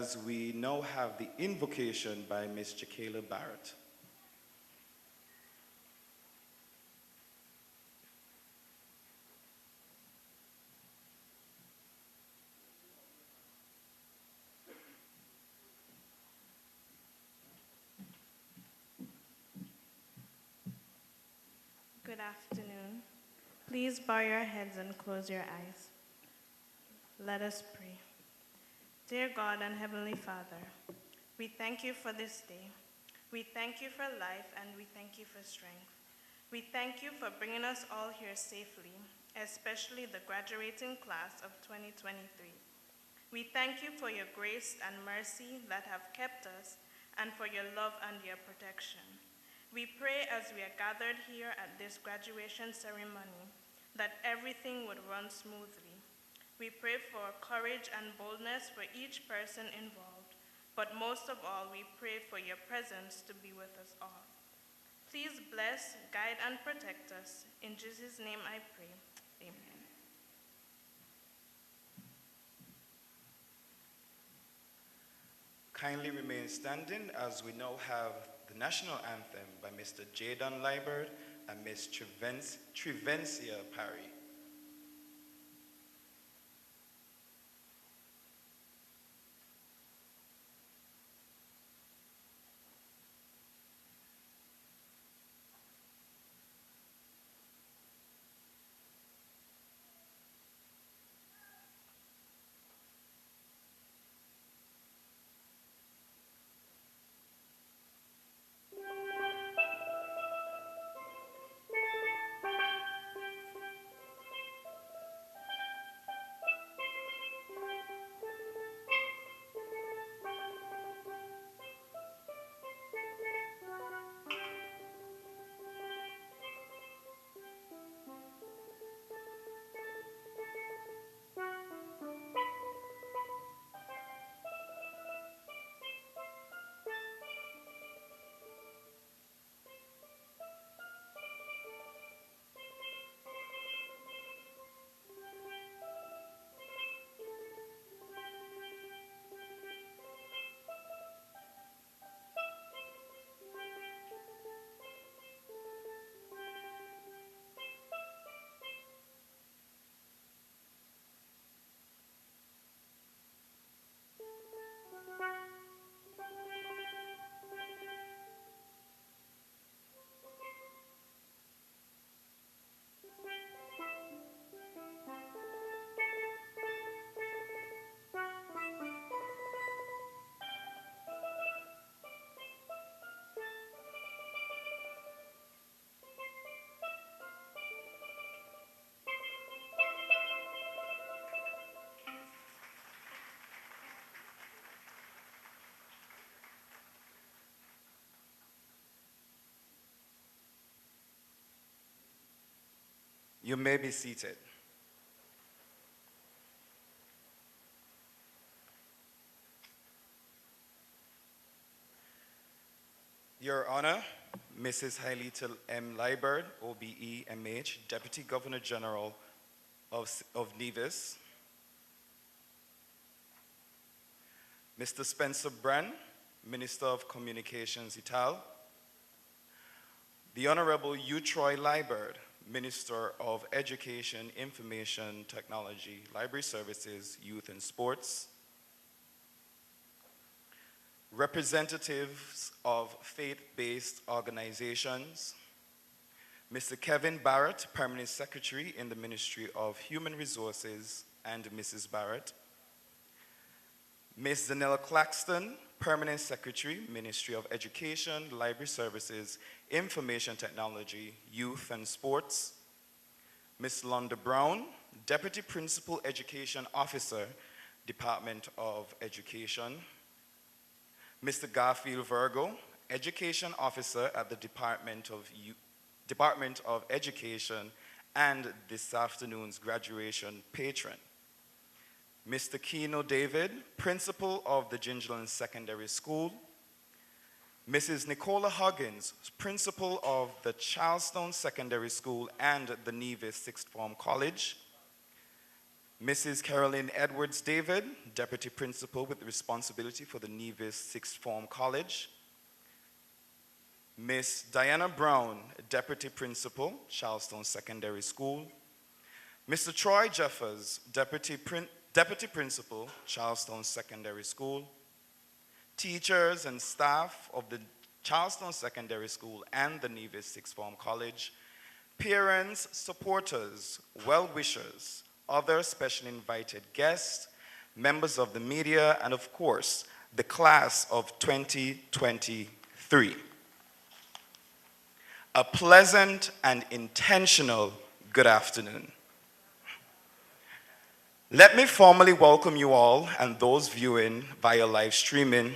as we now have the invocation by Miss Jaquela Barrett. Good afternoon. Please bow your heads and close your eyes. Let us pray. Dear God and Heavenly Father, we thank you for this day. We thank you for life and we thank you for strength. We thank you for bringing us all here safely, especially the graduating class of 2023. We thank you for your grace and mercy that have kept us and for your love and your protection. We pray as we are gathered here at this graduation ceremony that everything would run smoothly. We pray for courage and boldness for each person involved, but most of all, we pray for your presence to be with us all. Please bless, guide, and protect us. In Jesus' name I pray. Amen. Kindly remain standing as we now have the national anthem by Mr. Jadon Liebert and Ms. Trivencia Parry. You may be seated. Your Honor, Mrs. Hailita M. Liebert, OBE, MH, Deputy Governor General of Nevis, Mr. Spencer Bran, Minister of Communications, Ital, the Honorable U. Troy Liebert, Minister of Education, Information Technology, Library Services, Youth and Sports, representatives of faith-based organizations, Mr. Kevin Barrett, Permanent Secretary in the Ministry of Human Resources, and Mrs. Barrett, Ms. Zanella Claxton, Permanent Secretary, Ministry of Education, Library Services, Information Technology, Youth and Sports, Ms. Londa Brown, Deputy Principal Education Officer, Department of Education, Mr. Garfield Virgo, Education Officer at the Department of Education and this afternoon's graduation patron, Mr. Keno David, Principal of the Gingerland Secondary School, Mrs. Nicola Huggins, Principal of the Charlestown Secondary School and the Nevis Sixth Form College, Mrs. Carolyn Edwards David, Deputy Principal with responsibility for the Nevis Sixth Form College. Miss Diana Brown, Deputy Principal, Charlestown Secondary School. Mr. Troy Jeffers, Deputy Principal, Charlestown Secondary School. Teachers and staff of the Charlestown Secondary School and the Nevis Sixth Form College. Parents, supporters, well-wishers, other special invited guests, members of the media, and of course, the class of 2023. A pleasant and intentional good afternoon. Let me formally welcome you all and those viewing via live streaming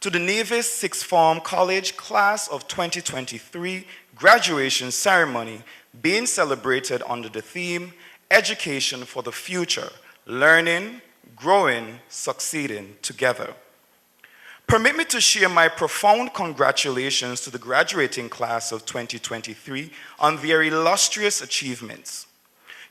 to the Nevis Sixth Form College Class of 2023 graduation ceremony being celebrated under the theme, Education for the Future, Learning, Growing, Succeeding Together. Permit me to share my profound congratulations to the graduating class of 2023 on their illustrious achievements.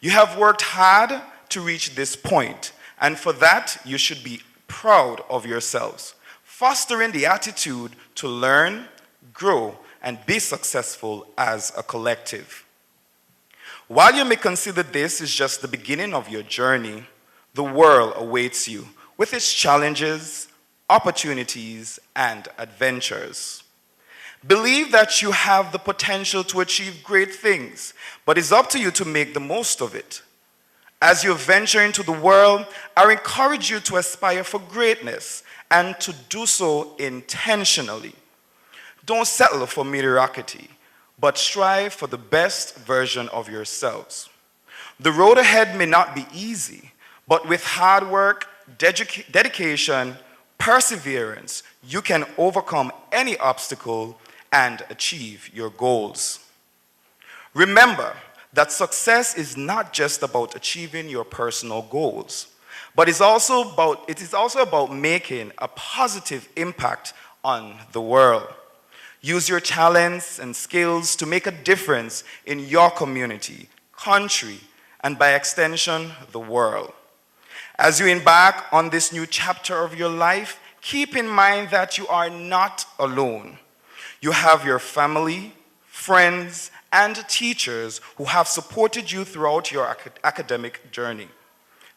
You have worked hard to reach this point, and for that, you should be proud of yourselves, fostering the attitude to learn, grow, and be successful as a collective. While you may consider this is just the beginning of your journey, the world awaits you with its challenges, opportunities, and adventures. Believe that you have the potential to achieve great things, but it's up to you to make the most of it. As you venture into the world, I encourage you to aspire for greatness and to do so intentionally. Don't settle for mediocrity, but strive for the best version of yourselves. The road ahead may not be easy, but with hard work, dedication, perseverance, you can overcome any obstacle and achieve your goals. Remember that success is not just about achieving your personal goals, but it is also about making a positive impact on the world. Use your talents and skills to make a difference in your community, country, and by extension, the world. As you embark on this new chapter of your life, keep in mind that you are not alone. You have your family, friends, and teachers who have supported you throughout your academic journey.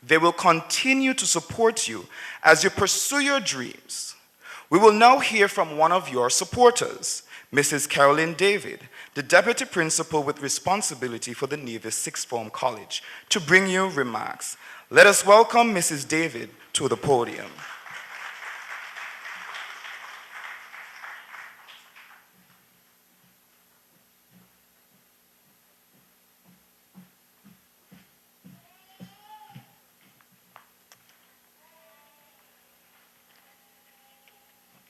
They will continue to support you as you pursue your dreams. We will now hear from one of your supporters, Mrs. Carolyn David, the Deputy Principal with responsibility for the Nevis Sixth Form College, to bring you remarks. Let us welcome Mrs. David to the podium.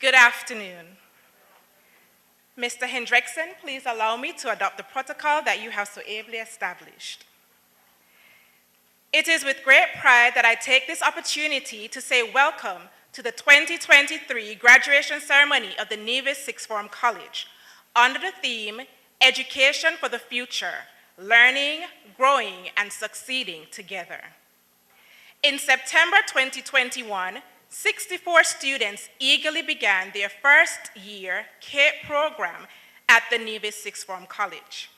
Good afternoon. Mr. Hendrickson, please allow me to adopt the protocol that you have so ably established. It is with great pride that I take this opportunity to say welcome to the 2023 graduation ceremony of the Nevis Sixth Form College under the theme, Education for the Future, Learning, Growing, and Succeeding Together. In September 2021, 64 students eagerly began their first-year CAPE program at the Nevis Sixth Form College.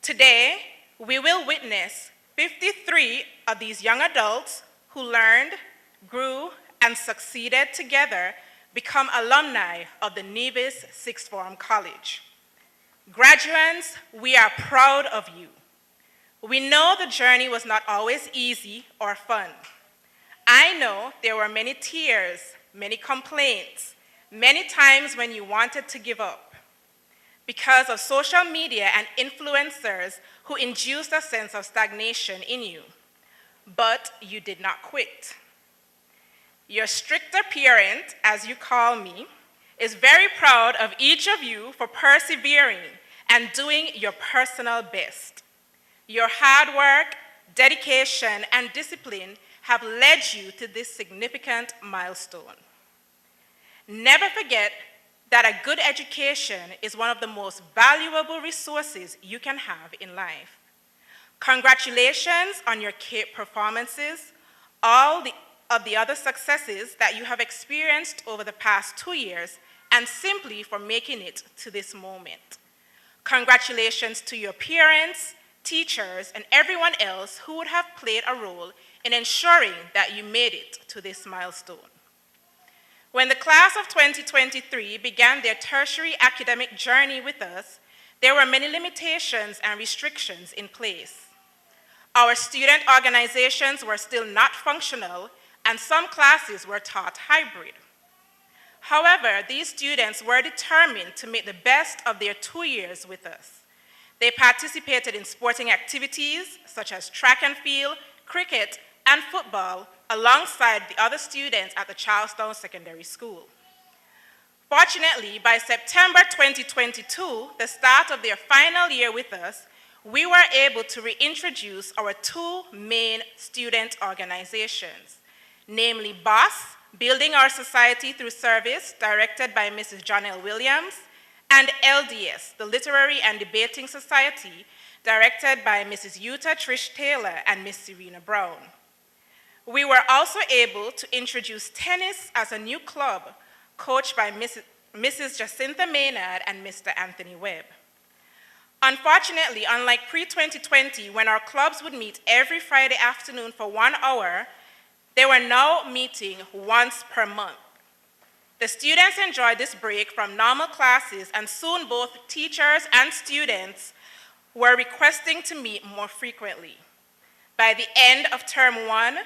Today, we will witness 53 of these young adults who learned, grew, and succeeded together become alumni of the Nevis Sixth Form College. Graduates, we are proud of you. We know the journey was not always easy or fun. I know there were many tears, many complaints, many times when you wanted to give up because of social media and influencers who induced a sense of stagnation in you. But you did not quit. Your stricter parent, as you call me, is very proud of each of you for persevering and doing your personal best. Your hard work, dedication, and discipline have led you to this significant milestone. Never forget that a good education is one of the most valuable resources you can have in life. Congratulations on your CAPE performances, of the other successes that you have experienced over the past 2 years, and simply for making it to this moment. Congratulations to your parents, teachers, and everyone else who would have played a role in ensuring that you made it to this milestone. When the class of 2023 began their tertiary academic journey with us, there were many limitations and restrictions in place. Our student organizations were still not functional, and some classes were taught hybrid. However, these students were determined to make the best of their 2 years with us. They participated in sporting activities such as track and field, cricket, and football alongside the other students at the Charlestown Secondary School. Fortunately, by September 2022, the start of their final year with us, we were able to reintroduce our 2 main student organizations, namely BOSS, Building Our Society Through Service, directed by Mrs. Jonelle Williams, and LDS, the Literary and Debating Society, directed by Mrs. Yuta Trish Taylor and Miss Serena Brown. We were also able to introduce tennis as a new club, coached by Mrs. Jacinta Maynard and Mr. Anthony Webb. Unfortunately, unlike pre-2020, when our clubs would meet every Friday afternoon for 1 hour, they were now meeting once per month. The students enjoyed this break from normal classes, and soon both teachers and students were requesting to meet more frequently. By the end of term 1,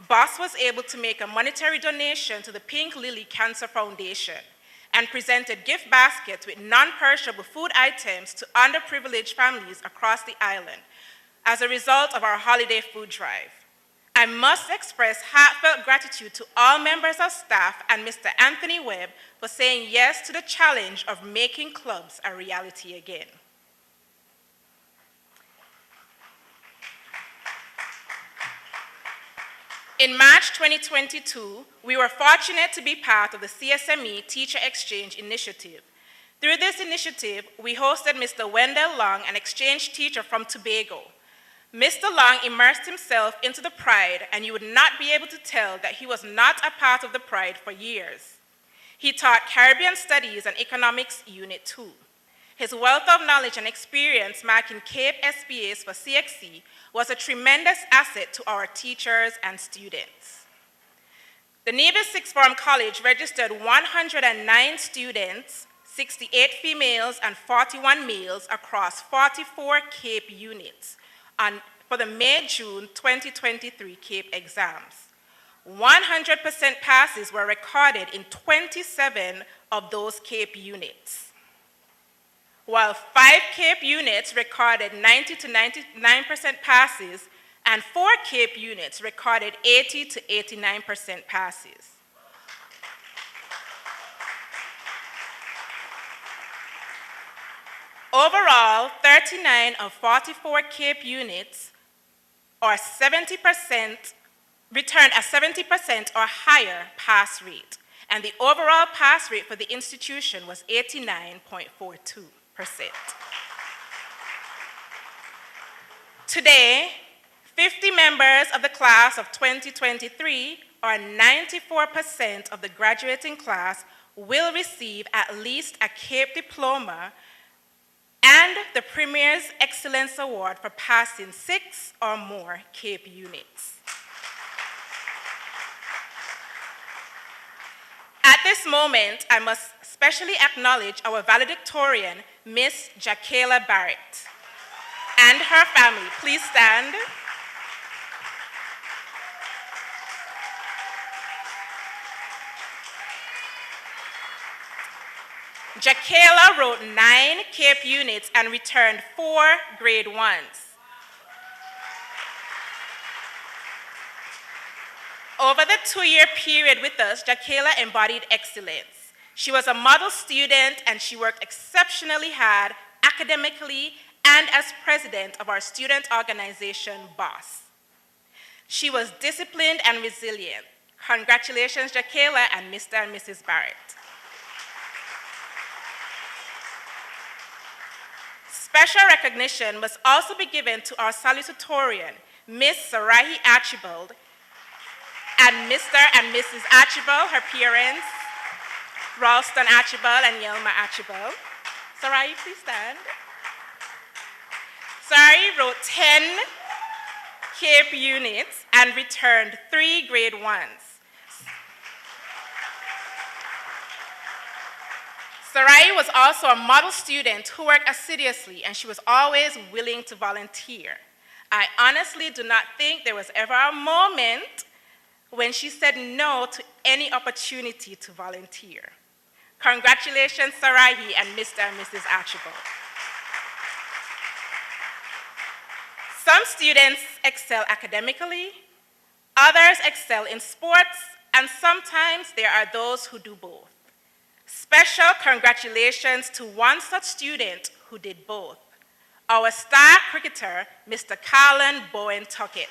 BOSS was able to make a monetary donation to the Pink Lily Cancer Foundation and presented gift baskets with non-perishable food items to underprivileged families across the island as a result of our holiday food drive. I must express heartfelt gratitude to all members of staff and Mr. Anthony Webb for saying yes to the challenge of making clubs a reality again. In March 2022, we were fortunate to be part of the CSME Teacher Exchange Initiative. Through this initiative, we hosted Mr. Wendell Long, an exchange teacher from Tobago. Mr. Long immersed himself into the Pride, and you would not be able to tell that he was not a part of the Pride for years. He taught Caribbean Studies and Economics Unit 2. His wealth of knowledge and experience marking CAPE SPAs for CXC was a tremendous asset to our teachers and students. The Nevis Sixth Form College registered 109 students, 68 females and 41 males across 44 CAPE units for the May-June 2023 CAPE exams. 100% passes were recorded in 27 of those CAPE units, while 5 CAPE units recorded 90 to 99% passes, and 4 CAPE units recorded 80 to 89% passes. Overall, 39 of 44 CAPE units, or 70%, returned a 70% or higher pass rate, and the overall pass rate for the institution was 89.42%. Today, 50 members of the class of 2023, or 94% of the graduating class, will receive at least a CAPE diploma and the Premier's Excellence Award for passing 6 or more CAPE units. At this moment, I must specially acknowledge our valedictorian, Miss Jacqueline Barrett, and her family. Please stand. Jacqueline wrote 9 CAPE units and returned 4 grade 1s. Over the 2-year period with us, Jacqueline embodied excellence. She was a model student, and she worked exceptionally hard academically and as president of our student organization, BOSS. She was disciplined and resilient. Congratulations, Jacqueline and Mr. and Mrs. Barrett. Special recognition must also be given to our salutatorian, Miss Sarahi Archibald, and Mr. and Mrs. Archibald, her parents, Ralston Archibald and Yelma Archibald. Sarahi, please stand. Sarahi wrote 10 CAPE units and returned 3 grade 1s. Sarahi was also a model student who worked assiduously, and she was always willing to volunteer. I honestly do not think there was ever a moment when she said no to any opportunity to volunteer. Congratulations, Sarahi and Mr. and Mrs. Archibald. Some students excel academically, others excel in sports, and sometimes there are those who do both. Special congratulations to one such student who did both, our star cricketer, Mr. Carlin Bowen Tuckett.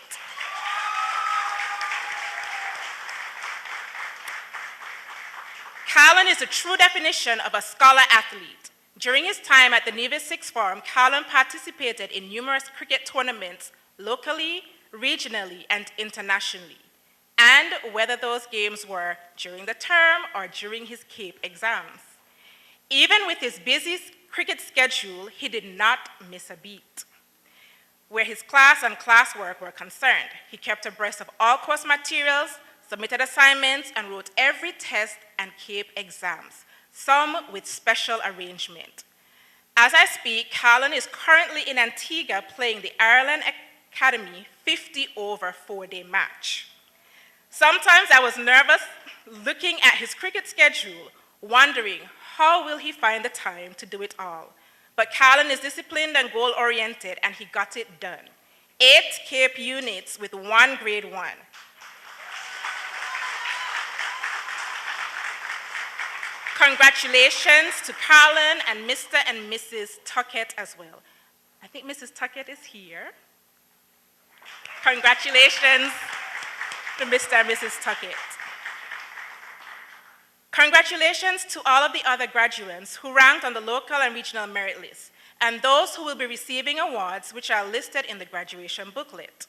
Carlin is the true definition of a scholar athlete. During his time at the Nevis Sixth Form, Carlin participated in numerous cricket tournaments locally, regionally, and internationally, and whether those games were during the term or during his CAPE exams. Even with his busy cricket schedule, he did not miss a beat. Where his class and classwork were concerned, he kept abreast of all course materials, submitted assignments, and wrote every test and CAPE exams, some with special arrangement. As I speak, Carlin is currently in Antigua playing the Ireland Academy 50 over 4-day match. Sometimes I was nervous looking at his cricket schedule, wondering how will he find the time to do it all. But Carlin is disciplined and goal-oriented, and he got it done. 8 CAPE units with 1 grade 1. Congratulations to Carlin and Mr. and Mrs. Tuckett as well. I think Mrs. Tuckett is here. Congratulations to Mr. and Mrs. Tuckett. Congratulations to all of the other graduates who ranked on the local and regional merit list, and those who will be receiving awards which are listed in the graduation booklet,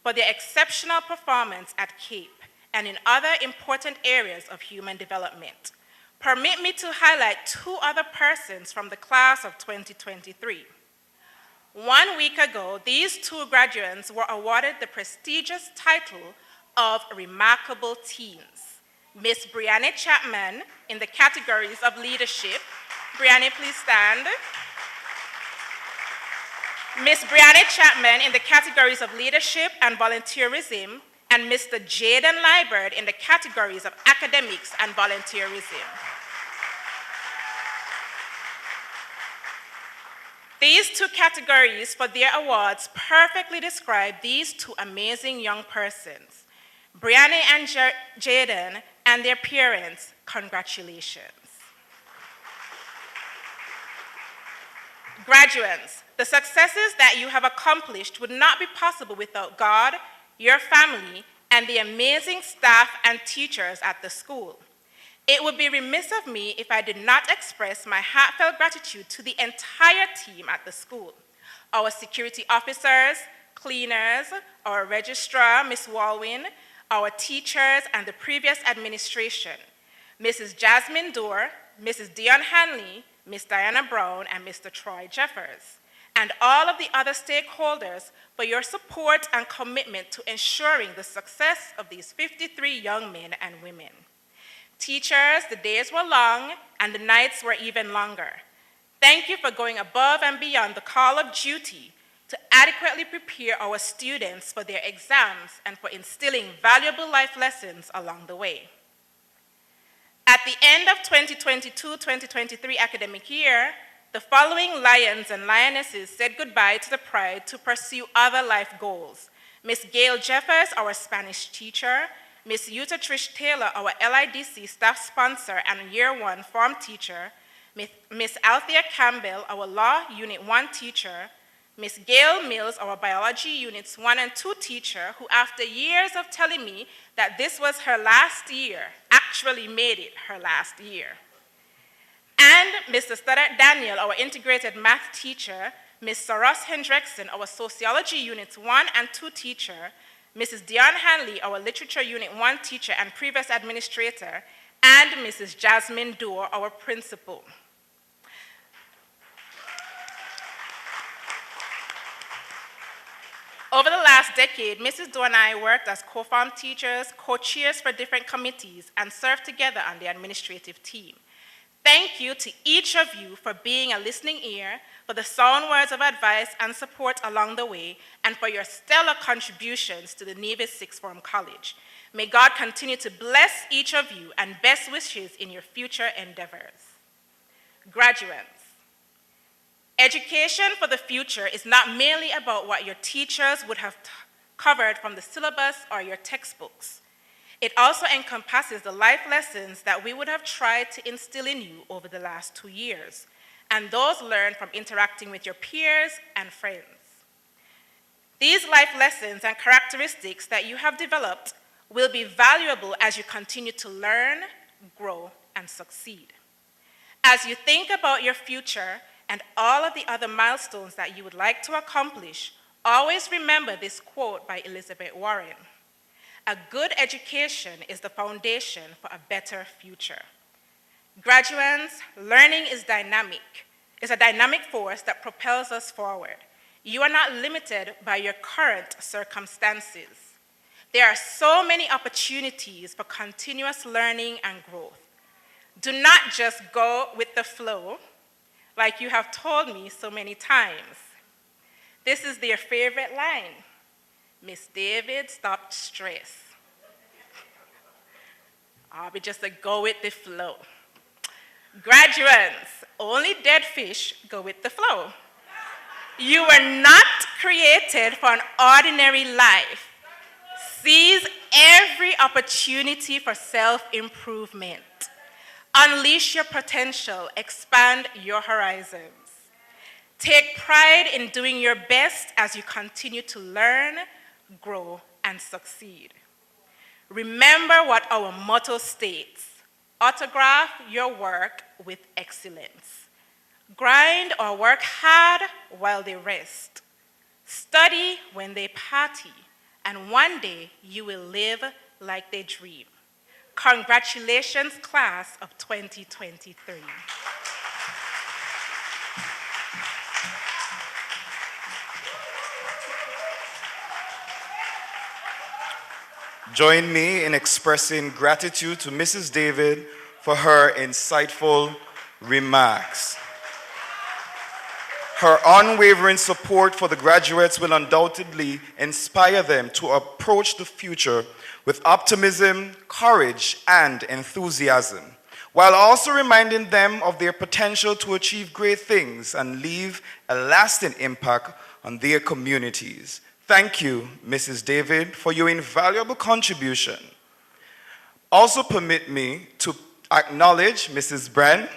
for their exceptional performance at CAPE and in other important areas of human development. Permit me to highlight 2 other persons from the class of 2023. 1 week ago, these 2 graduates were awarded the prestigious title of Remarkable Teens. Miss Brianna Chapman in the categories of leadership. Brianna, please stand. Miss Brianna Chapman in the categories of leadership and volunteerism, and Mr. Jaden Liebert in the categories of academics and volunteerism. These 2 categories for their awards perfectly describe these 2 amazing young persons. Brianna and Jaden and their parents, congratulations. Graduates, the successes that you have accomplished would not be possible without God, your family, and the amazing staff and teachers at the school. It would be remiss of me if I did not express my heartfelt gratitude to the entire team at the school. Our security officers, cleaners, our registrar, Ms. Walwyn, our teachers, and the previous administration, Mrs. Jasmine Dorr, Mrs. Dion Hanley, Ms. Diana Brown, and Mr. Troy Jeffers, and all of the other stakeholders for your support and commitment to ensuring the success of these 53 young men and women. Teachers, the days were long and the nights were even longer. Thank you for going above and beyond the call of duty to adequately prepare our students for their exams and for instilling valuable life lessons along the way. At the end of 2022-2023 academic year, the following lions and lionesses said goodbye to the pride to pursue other life goals. Ms. Gail Jeffers, our Spanish teacher, Ms. Yuta Trish Taylor, our LIDC staff sponsor and Year 1 form teacher, Ms. Althea Campbell, our Law Unit 1 teacher, Ms. Gail Mills, our Biology Units 1 and 2 teacher, who after years of telling me that this was her last year, actually made it her last year. And Mr. Stoddard Daniel, our Integrated Math teacher, Ms. Saras Hendrickson, our Sociology Units 1 and 2 teacher, Mrs. Dion Hanley, our Literature Unit 1 teacher and previous administrator, and Mrs. Jasmine Dorr, our principal. Over the last decade, Mrs. Dorr and I worked as co-farm teachers, co-chairs for different committees, and served together on the administrative team. Thank you to each of you for being a listening ear, for the sound words of advice and support along the way, and for your stellar contributions to the Nevis Sixth Form College. May God continue to bless each of you and best wishes in your future endeavors. Graduates, education for the future is not merely about what your teachers would have covered from the syllabus or your textbooks. It also encompasses the life lessons that we would have tried to instill in you over the last 2 years, and those learned from interacting with your peers and friends. These life lessons and characteristics that you have developed will be valuable as you continue to learn, grow, and succeed. As you think about your future and all of the other milestones that you would like to accomplish, always remember this quote by Elizabeth Warren. A good education is the foundation for a better future. Graduates, learning is dynamic. It's a dynamic force that propels us forward. You are not limited by your current circumstances. There are so many opportunities for continuous learning and growth. Do not just go with the flow, like you have told me so many times. This is their favorite line. Miss David, stop stress. I'll be just a go with the flow. Graduates, only dead fish go with the flow. You were not created for an ordinary life. Seize every opportunity for self-improvement. Unleash your potential, expand your horizons. Take pride in doing your best as you continue to learn, grow, and succeed. Remember what our motto states: autograph your work with excellence. Grind or work hard while they rest. Study when they party, and one day you will live like they dream. Congratulations, class of 2023. Join me in expressing gratitude to Mrs. David for her insightful remarks. Her unwavering support for the graduates will undoubtedly inspire them to approach the future with optimism, courage, and enthusiasm, while also reminding them of their potential to achieve great things and leave a lasting impact on their communities. Thank you, Mrs. David, for your invaluable contribution. Also permit me to acknowledge Mrs. Bren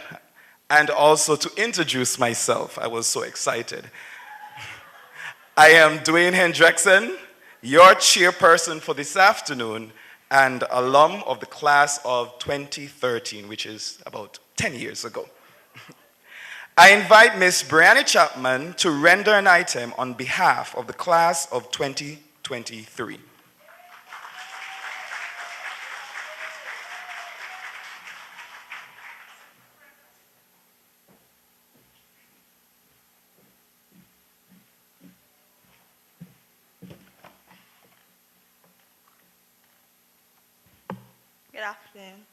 and also to introduce myself. I was so excited. I am Dwayne Hendrickson, your chairperson for this afternoon and alum of the class of 2013, which is about 10 years ago. I invite Ms. Brianna Chapman to render an item on behalf of the class of 2023. Good afternoon.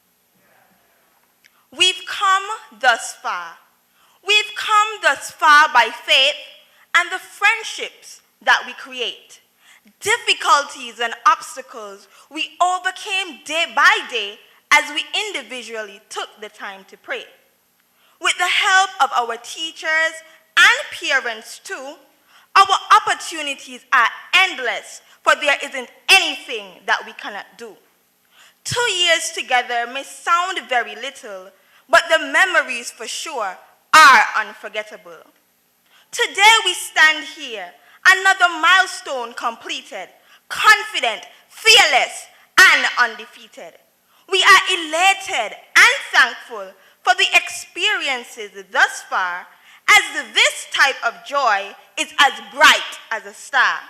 We've come thus far. We've come thus far by faith and the friendships that we create. Difficulties and obstacles we overcame day by day as we individually took the time to pray. With the help of our teachers and parents too, our opportunities are endless, for there isn't anything that we cannot do. 2 years together may sound very little, but the memories for sure are unforgettable. Today we stand here, another milestone completed, confident, fearless, and undefeated. We are elated and thankful for the experiences thus far as this type of joy is as bright as a star.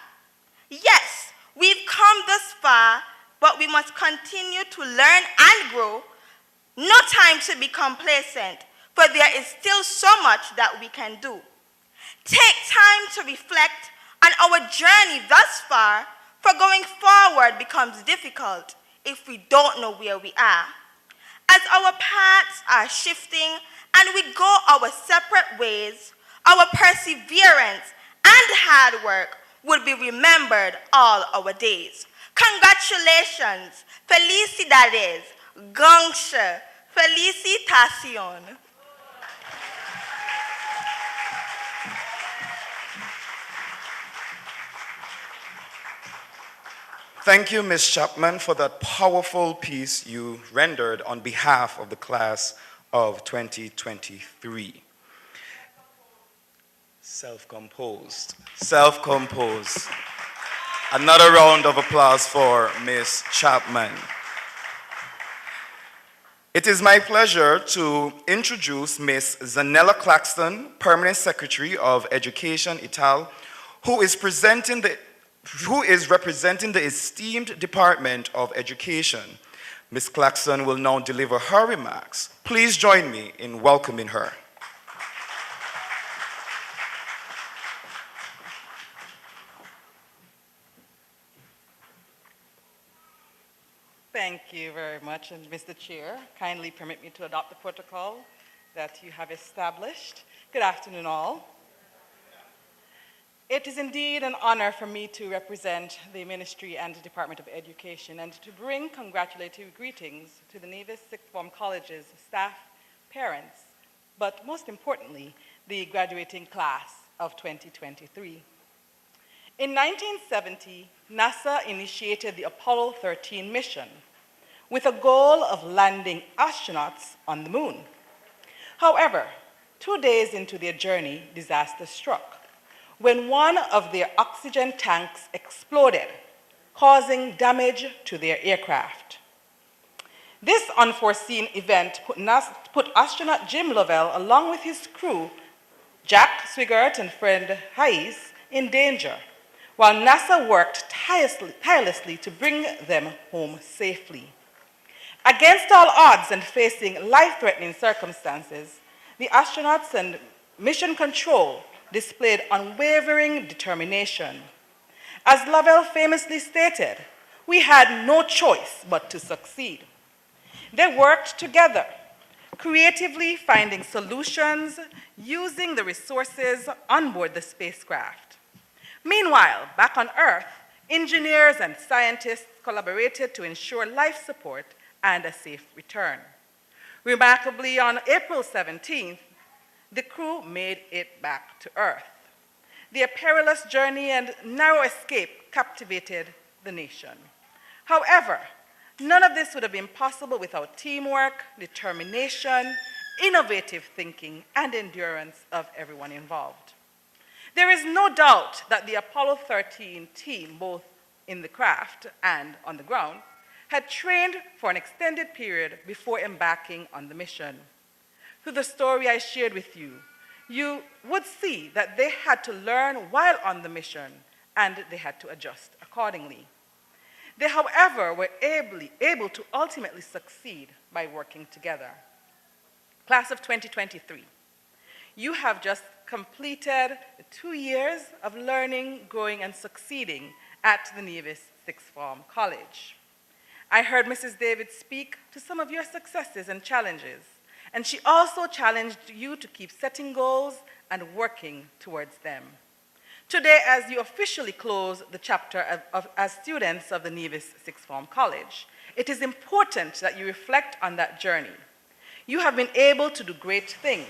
Yes, we've come thus far, but we must continue to learn and grow. No time to be complacent, for there is still so much that we can do. Take time to reflect on our journey thus far, for going forward becomes difficult if we don't know where we are. As our paths are shifting and we go our separate ways, our perseverance and hard work will be remembered all our days. Congratulations, felicidades, gongche, felicitación. Thank you, Ms. Chapman, for that powerful piece you rendered on behalf of the class of 2023. Self-composed. Self-composed. Another round of applause for Ms. Chapman. It is my pleasure to introduce Ms. Zanella Claxton, Permanent Secretary of Education, Ital, who is representing the esteemed Department of Education. Ms. Claxton will now deliver her remarks. Please join me in welcoming her. Thank you very much, and Mr. Chair, kindly permit me to adopt the protocol that you have established. Good afternoon, all. It is indeed an honor for me to represent the Ministry and the Department of Education and to bring congratulatory greetings to the Nevis Sixth Form College's staff, parents, but most importantly, the graduating class of 2023. In 1970, NASA initiated the Apollo 13 mission with a goal of landing astronauts on the moon. However, 2 days into their journey, disaster struck when one of their oxygen tanks exploded, causing damage to their aircraft. This unforeseen event put astronaut Jim Lovell, along with his crew, Jack Swigert and friend Hayes, in danger, while NASA worked tirelessly to bring them home safely. Against all odds and facing life-threatening circumstances, the astronauts and mission control displayed unwavering determination. As Lovell famously stated, we had no choice but to succeed. They worked together, creatively finding solutions using the resources on board the spacecraft. Meanwhile, back on Earth, engineers and scientists collaborated to ensure life support and a safe return. Remarkably, on April 17th, the crew made it back to Earth. Their perilous journey and narrow escape captivated the nation. However, none of this would have been possible without teamwork, determination, innovative thinking, and endurance of everyone involved. There is no doubt that the Apollo 13 team, both in the craft and on the ground, had trained for an extended period before embarking on the mission. Through the story I shared with you, you would see that they had to learn while on the mission, and they had to adjust accordingly. They, however, were able to ultimately succeed by working together. Class of 2023, you have just completed 2 years of learning, growing, and succeeding at the Nevis Sixth Form College. I heard Mrs. David speak to some of your successes and challenges, and she also challenged you to keep setting goals and working towards them. Today, as you officially close the chapter as students of the Nevis Sixth Form College, it is important that you reflect on that journey. You have been able to do great things,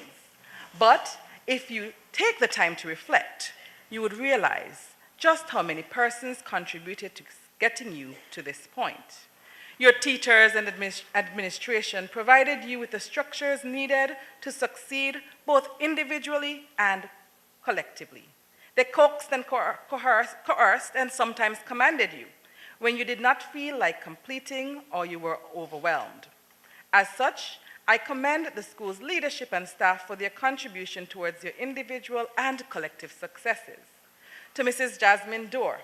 but if you take the time to reflect, you would realize just how many persons contributed to getting you to this point. Your teachers and administration provided you with the structures needed to succeed both individually and collectively. They coaxed and coerced and sometimes commanded you when you did not feel like completing or you were overwhelmed. As such, I commend the school's leadership and staff for their contribution towards your individual and collective successes. To Mrs. Jasmine Dorr,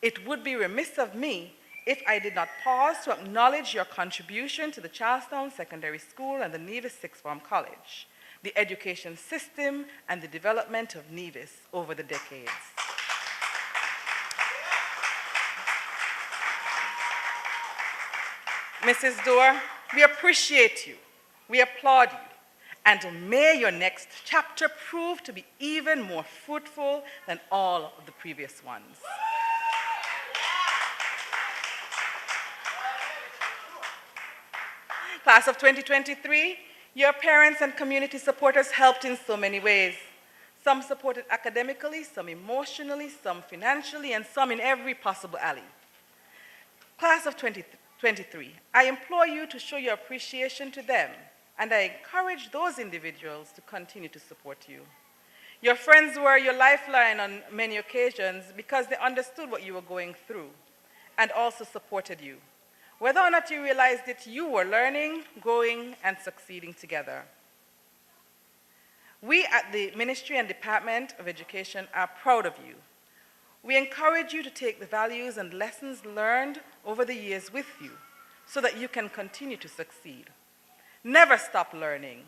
it would be remiss of me if I did not pause to acknowledge your contribution to the Charlestown Secondary School and the Nevis Sixth Form College, the education system, and the development of Nevis over the decades. Mrs. Dorr, we appreciate you, we applaud you, and may your next chapter prove to be even more fruitful than all of the previous ones. Class of 2023, your parents and community supporters helped in so many ways. Some supported academically, some emotionally, some financially, and some in every possible alley. Class of 2023, I implore you to show your appreciation to them, and I encourage those individuals to continue to support you. Your friends were your lifeline on many occasions because they understood what you were going through and also supported you. Whether or not you realized it, you were learning, growing, and succeeding together. We at the Ministry and Department of Education are proud of you. We encourage you to take the values and lessons learned over the years with you so that you can continue to succeed. Never stop learning,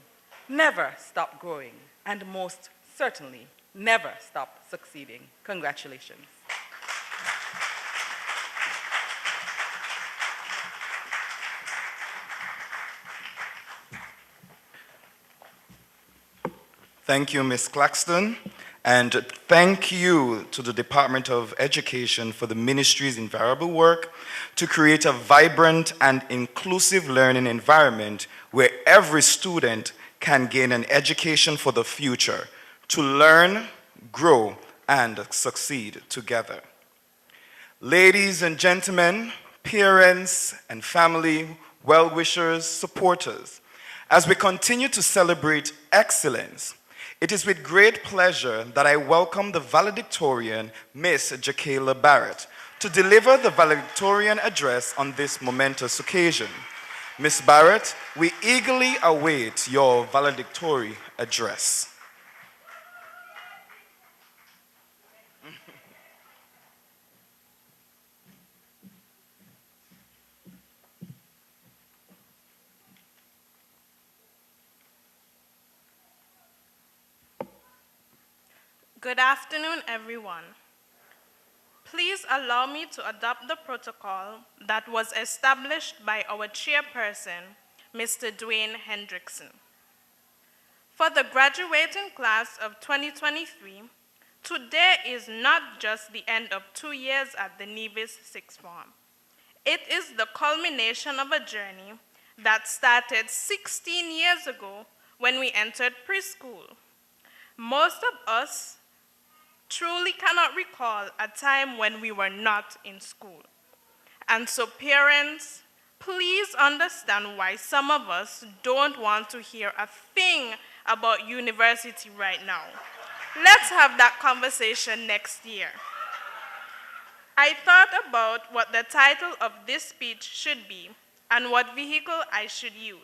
never stop growing, and most certainly, never stop succeeding. Congratulations. Thank you, Ms. Claxton, and thank you to the Department of Education for the ministry's invariable work to create a vibrant and inclusive learning environment where every student can gain an education for the future, to learn, grow, and succeed together. Ladies and gentlemen, parents and family, well-wishers, supporters, as we continue to celebrate excellence, it is with great pleasure that I welcome the valedictorian, Miss Jakayla Barrett, to deliver the valedictorian address on this momentous occasion. Miss Barrett, we eagerly await your valedictory address. Good afternoon, everyone. Please allow me to adopt the protocol that was established by our chairperson, Mr. Dwayne Hendrickson. For the graduating class of 2023, today is not just the end of 2 years at the Nevis Sixth Form. It is the culmination of a journey that started 16 years ago when we entered preschool. Most of us truly cannot recall a time when we were not in school. And so parents, please understand why some of us don't want to hear a thing about university right now. Let's have that conversation next year. I thought about what the title of this speech should be and what vehicle I should use.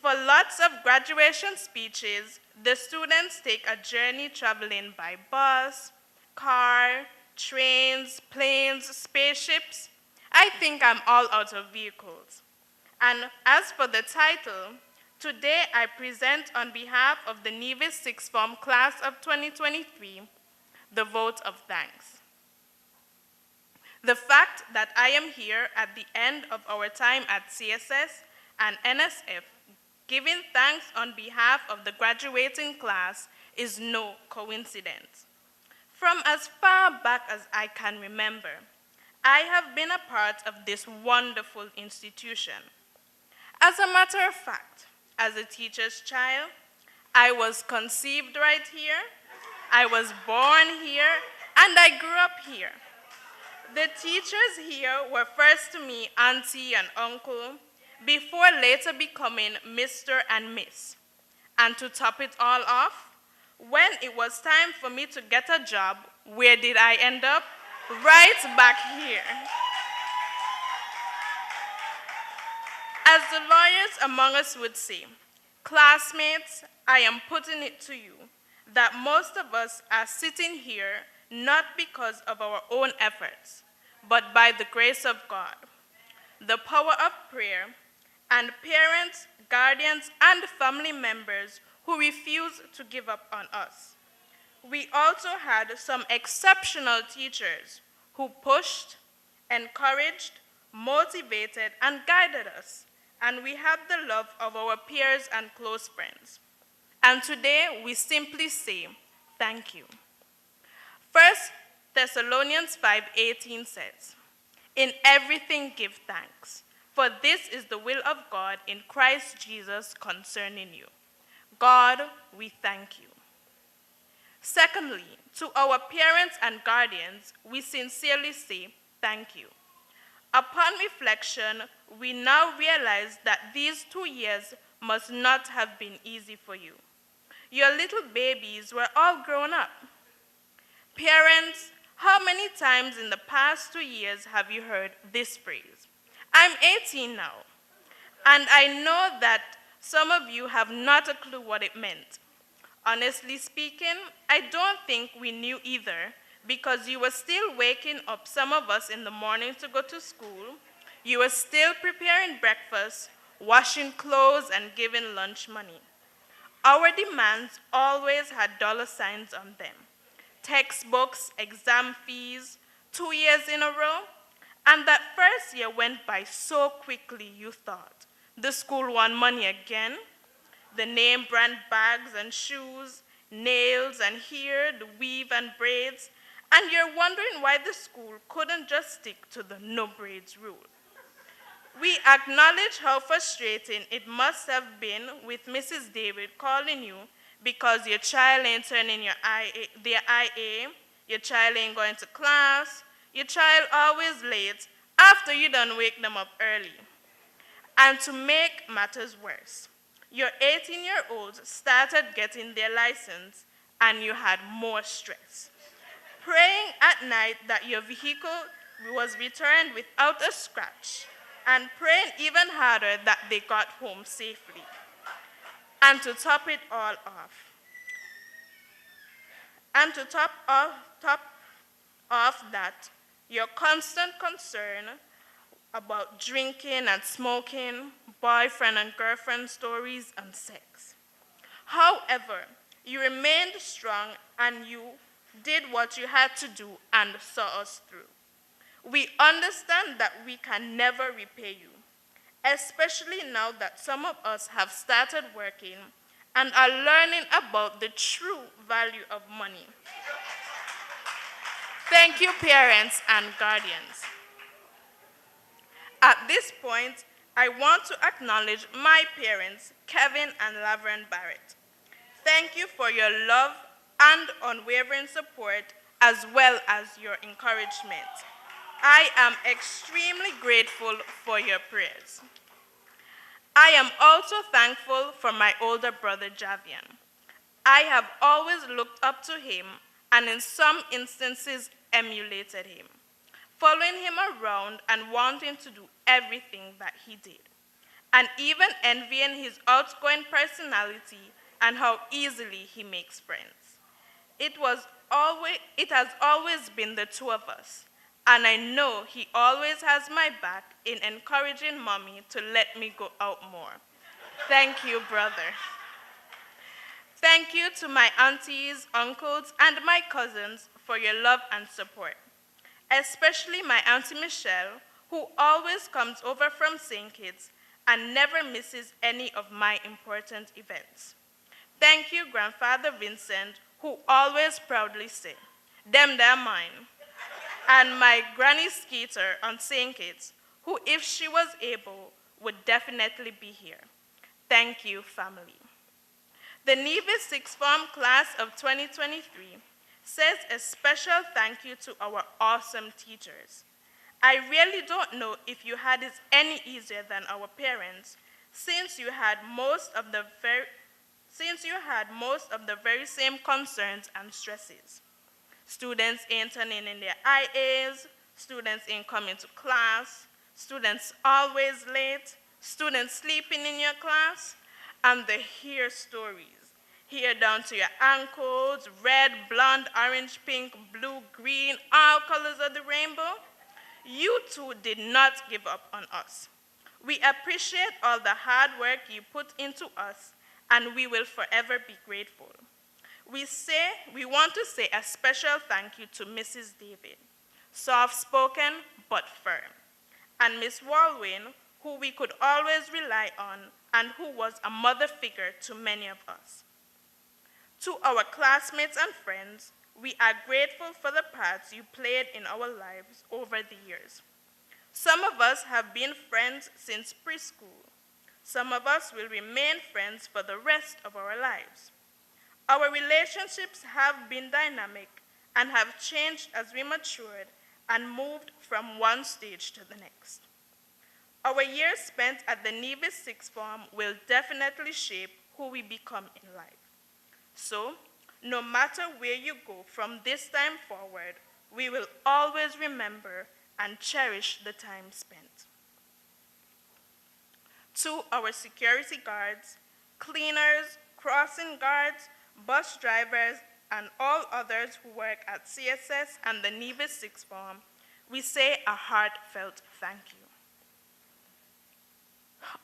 For lots of graduation speeches, the students take a journey traveling by bus, car, trains, planes, spaceships. I think I'm all out of vehicles. And as for the title, today I present on behalf of the Nevis Sixth Form class of 2023, the vote of thanks. The fact that I am here at the end of our time at CSS and NSF giving thanks on behalf of the graduating class is no coincidence. From as far back as I can remember, I have been a part of this wonderful institution. As a matter of fact, as a teacher's child, I was conceived right here, I was born here, and I grew up here. The teachers here were first to me auntie and uncle, before later becoming Mr. and Miss. And to top it all off, when it was time for me to get a job, where did I end up? Right back here. As the lawyers among us would say, classmates, I am putting it to you that most of us are sitting here not because of our own efforts, but by the grace of God, the power of prayer, and parents, guardians, and family members who refuse to give up on us. We also had some exceptional teachers who pushed, encouraged, motivated, and guided us, and we had the love of our peers and close friends. And today, we simply say, thank you. 1 Thessalonians 5:18 says, in everything give thanks, for this is the will of God in Christ Jesus concerning you. God, we thank you. Secondly, to our parents and guardians, we sincerely say thank you. Upon reflection, we now realize that these 2 years must not have been easy for you. Your little babies were all grown up. Parents, how many times in the past 2 years have you heard this phrase? I'm 18 now, and I know that some of you have not a clue what it meant. Honestly speaking, I don't think we knew either, because you were still waking up some of us in the morning to go to school. You were still preparing breakfast, washing clothes, and giving lunch money. Our demands always had dollar signs on them. Textbooks, exam fees, 2 years in a row, and that first year went by so quickly you thought, the school won money again? The name brand bags and shoes, nails and hair, the weave and braids, and you're wondering why the school couldn't just stick to the no braids rule. We acknowledge how frustrating it must have been with Mrs. David calling you because your child ain't turning their IA, your child ain't going to class, your child always late after you done wake them up early. And to make matters worse, your 18-year-olds started getting their license and you had more stress. Praying at night that your vehicle was returned without a scratch, and praying even harder that they got home safely. And to top it all off, that, your constant concern about drinking and smoking, boyfriend and girlfriend stories, and sex. However, you remained strong and you did what you had to do and saw us through. We understand that we can never repay you, especially now that some of us have started working and are learning about the true value of money. Thank you, parents and guardians. At this point, I want to acknowledge my parents, Kevin and Laverne Barrett. Thank you for your love and unwavering support, as well as your encouragement. I am extremely grateful for your prayers. I am also thankful for my older brother, Javian. I have always looked up to him and in some instances emulated him, following him around and wanting to do everything that he did, and even envying his outgoing personality and how easily he makes friends. It has always been the two of us, and I know he always has my back in encouraging mommy to let me go out more. Thank you, brother. Thank you to my aunties, uncles, and my cousins for your love and support, especially my Auntie Michelle, who always comes over from St. Kitts and never misses any of my important events. Thank you, Grandfather Vincent, who always proudly say, "Them they're mine." And my Granny Skeeter on St. Kitts, who, if she was able, would definitely be here. Thank you, family. The Nevis Sixth Form class of 2023 says a special thank you to our awesome teachers. I really don't know if you had it any easier than our parents, since you had most of the very same concerns and stresses. Students ain't turning in their IAs, students ain't coming to class, students always late, students sleeping in your class, and the hair stories. Hair down to your ankles, red, blonde, orange, pink, blue, green, all colors of the rainbow. You two did not give up on us. We appreciate all the hard work you put into us, and we will forever be grateful. We want to say a special thank you to Mrs. David, soft-spoken but firm, and Miss Walwyn, who we could always rely on and who was a mother figure to many of us. To our classmates and friends, we are grateful for the parts you played in our lives over the years. Some of us have been friends since preschool. Some of us will remain friends for the rest of our lives. Our relationships have been dynamic and have changed as we matured and moved from one stage to the next. Our years spent at the Nevis Sixth Form will definitely shape who we become in life. So, no matter where you go from this time forward, we will always remember and cherish the time spent. To our security guards, cleaners, crossing guards, bus drivers, and all others who work at CSS and the Nevis Sixth Form, we say a heartfelt thank you.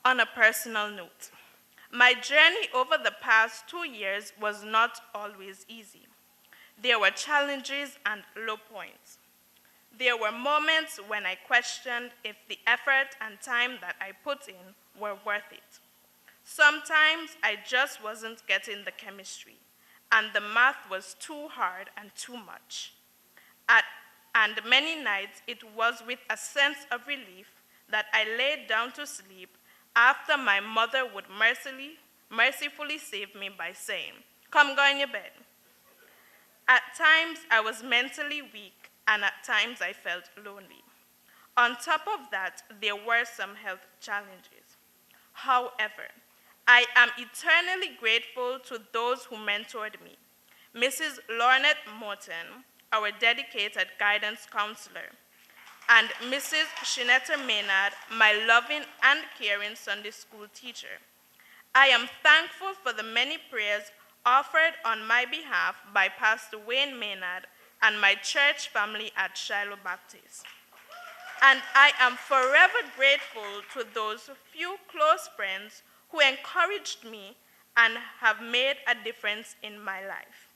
On a personal note, my journey over the past 2 years was not always easy. There were challenges and low points. There were moments when I questioned if the effort and time that I put in were worth it. Sometimes I just wasn't getting the chemistry, and the math was too hard and too much. And many nights it was with a sense of relief that I laid down to sleep after my mother would mercifully save me by saying, "Come, go in your bed." At times I was mentally weak, and at times I felt lonely. On top of that, there were some health challenges. However, I am eternally grateful to those who mentored me. Mrs. Lornette Morton, our dedicated guidance counselor, and Mrs. Shinetta Maynard, my loving and caring Sunday school teacher. I am thankful for the many prayers offered on my behalf by Pastor Wayne Maynard and my church family at Shiloh Baptist. And I am forever grateful to those few close friends who encouraged me and have made a difference in my life.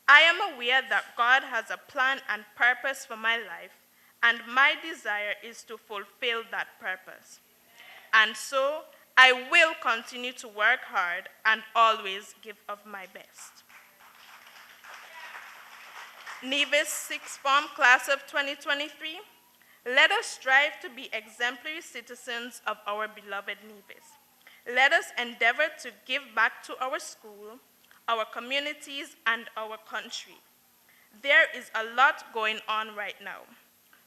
I am aware that God has a plan and purpose for my life, and my desire is to fulfill that purpose. And so, I will continue to work hard and always give of my best. Nevis Sixth Form Class of 2023, let us strive to be exemplary citizens of our beloved Nevis. Let us endeavor to give back to our school, our communities, and our country. There is a lot going on right now,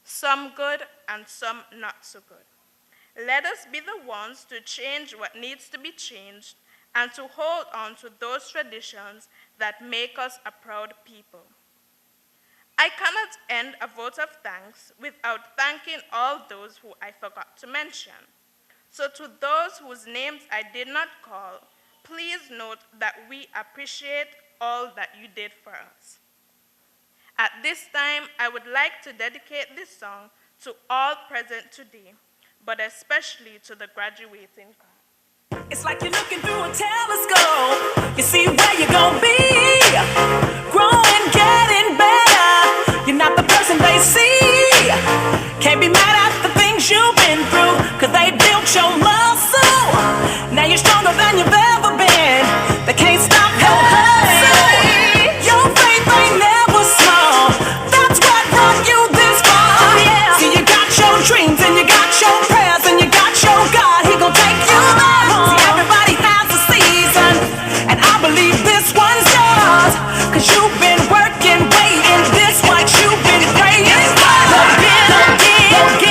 some good and some not so good. Let us be the ones to change what needs to be changed and to hold on to those traditions that make us a proud people. I cannot end a vote of thanks without thanking all those who I forgot to mention. So to those whose names I did not call, please note that we appreciate all that you did for us. At this time, I would like to dedicate this song to all present today, but especially to the graduating class. It's like you're looking through a telescope. You see where you're gonna be. Growing, getting better. You're not the person they see. Can't be mad at the things you've been through, 'cause they built your muscle. Now you're stronger than you've ever been. They can't stop your hustle. Your faith ain't never small. That's what brought you this far. See, you got your dreams and you got your prayers and you got your God. He gon' take you there. See, everybody has a season, and I believe this one's yours. 'Cause you've been working, waiting, this what you've been praying for. Go get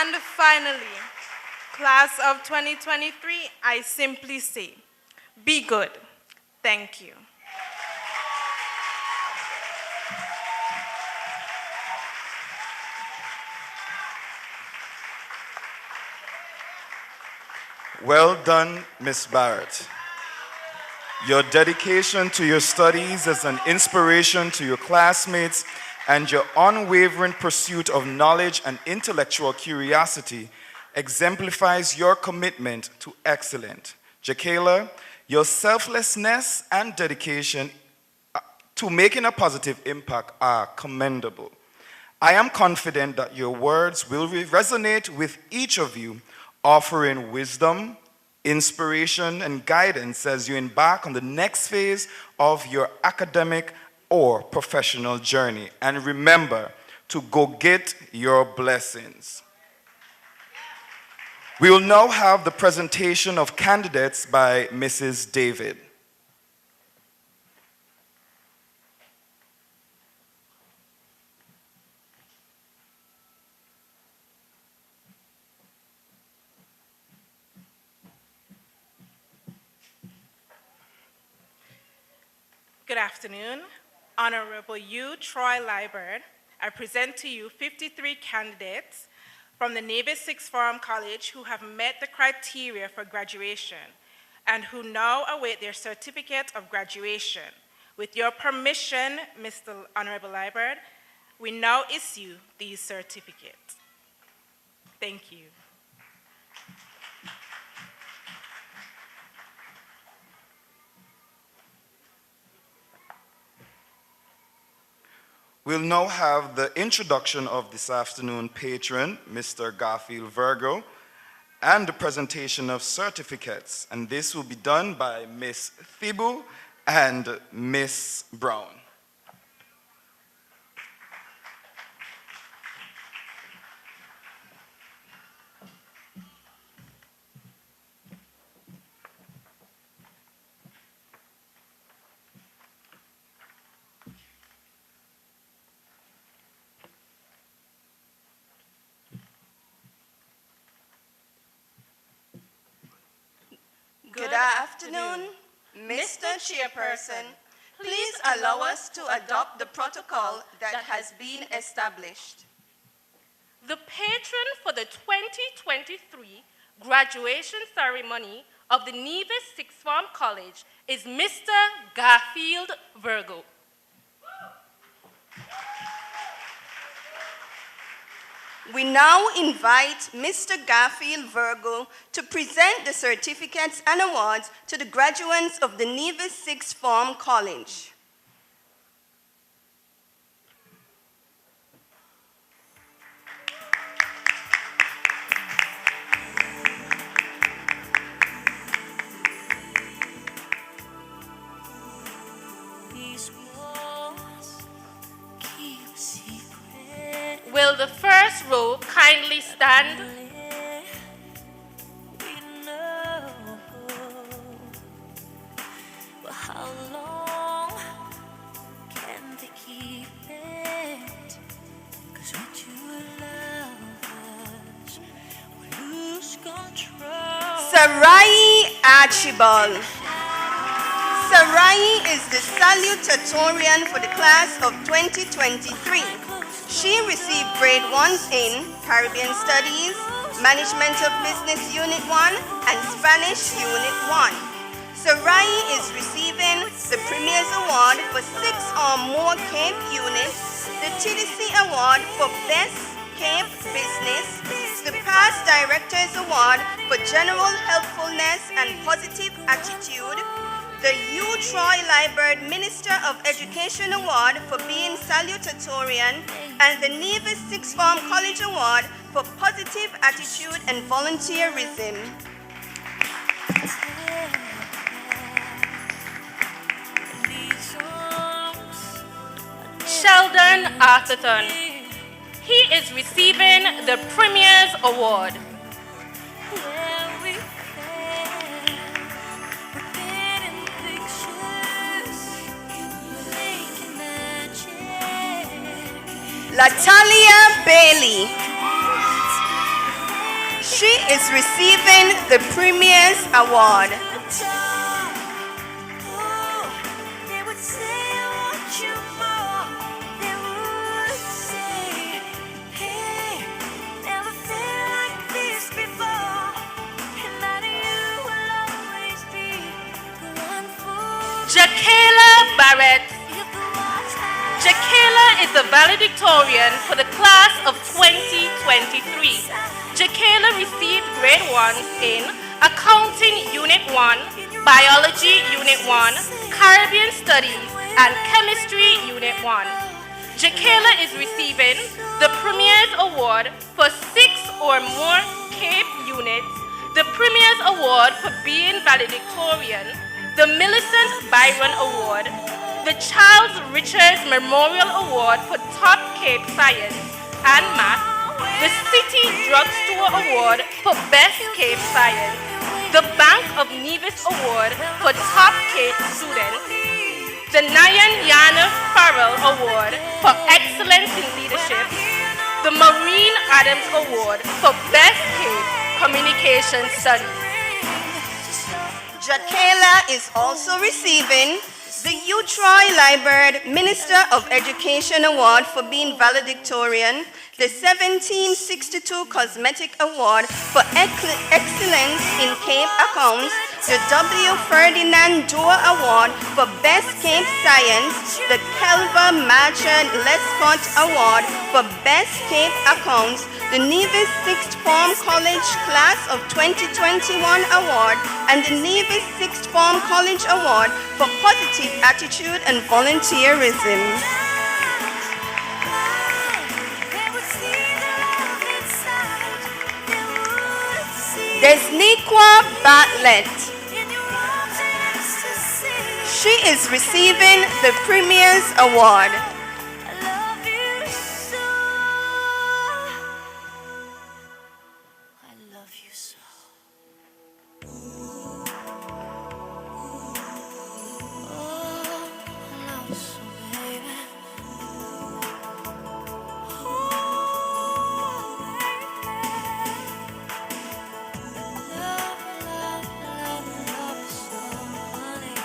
And finally, class of 2023, I simply say, be good. Thank you. Well done, Miss Barrett. Your dedication to your studies is an inspiration to your classmates, and your unwavering pursuit of knowledge and intellectual curiosity exemplifies your commitment to excellence. Jakayla, your selflessness and dedication to making a positive impact are commendable. I am confident that your words will resonate with each of you, offering wisdom, inspiration, and guidance as you embark on the next phase of your academic or professional journey. And remember to go get your blessings. We will now have the presentation of candidates by Mrs. David. Good afternoon. Honorable you, Troy Liburd, I present to you 53 candidates from the Nevis Sixth Form College who have met the criteria for graduation and who now await their certificate of graduation. With your permission, Mr. Honorable Liburd, we now issue these certificates. Thank you. We'll now have the introduction of this afternoon patron, Mr. Garfield Virgo, and the presentation of certificates. And this will be done by Miss Thibault and Miss Brown. Good afternoon, Mr. Chairperson. Please allow us to adopt the protocol that has been established. The patron for the 2023 graduation ceremony of the Nevis Sixth Form College is Mr. Garfield Virgo. We now invite Mr. Garfield Virgo to present the certificates and awards to the graduates of the Nevis Sixth Form College. Will the first row kindly stand? How long can they keep it? 'Cause we two lovers will lose control. Sarai Archibald. Sarai is the salutatorian for the class of 2023. She received grade 1s in Caribbean Studies, Management of Business Unit 1, and Spanish Unit 1. Sarai is receiving the Premier's Award for 6 or more CAPE units, the TDC Award for Best CAPE Business, the Past Director's Award for General Helpfulness and Positive Attitude, the U. Troy Liburd Minister of Education Award for being salutatorian, and the Nevis Sixth Form College Award for Positive Attitude and Volunteerism. Sheldon Arthurton. He is receiving the Premier's Award. Latalia Bailey. She is receiving the Premier's Award. They would say I want you more. They would say, hey, never felt like this before. And that you will always be the one for Jakayla Barrett. if the walls high. Jakayla is the valedictorian for the class of 2023. Jakayla received grade 1s in Accounting Unit 1, Biology Unit 1, Caribbean Studies, and Chemistry Unit 1. Jakayla is receiving the Premier's Award for 6 or more CAPE units, the Premier's Award for being valedictorian, the Millicent Byron Award, the Charles Richards Memorial Award for top CAPE Science and Math, the City Drugstore Award for Best CAPE Science, the Bank of Nevis Award for top CAPE student, the Nayan Yana Farrell Award for Excellence in Leadership, the Maureen Adams Award for Best CAPE Communication Studies. Jakayla is also receiving the U. Troy Liburd Minister of Education Award for being valedictorian, the 1762 Cosmetic Award for Excellence in CAPE Accounts, the W. Ferdinand Doer Award for Best CAPE Science, the Kelva Marchand Lescott Award for Best CAPE Accounts, the Nevis Sixth Form College Class of 2021 Award, and the Nevis Sixth Form College Award for Positive Attitude and Volunteerism. They would see the love inside. They would see Desniqua Bartlett. in your arms and ecstasy. She is receiving the Premier's Award. I love you so. I love you so. Oh, I love you so, baby. Oh, baby. Love you so, honey.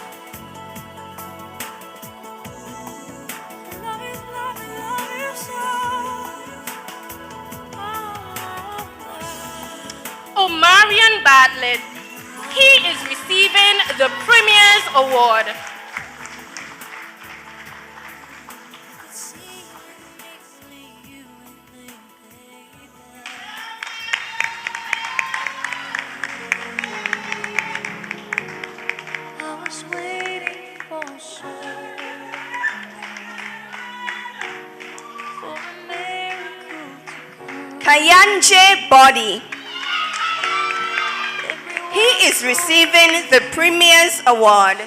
Love you so. Omarion Bartlett. He is receiving the Premier's Award. See you makes me you and me, baby. I was waiting for so for a miracle to come. Kayanje Body. He is receiving the Premier's Award.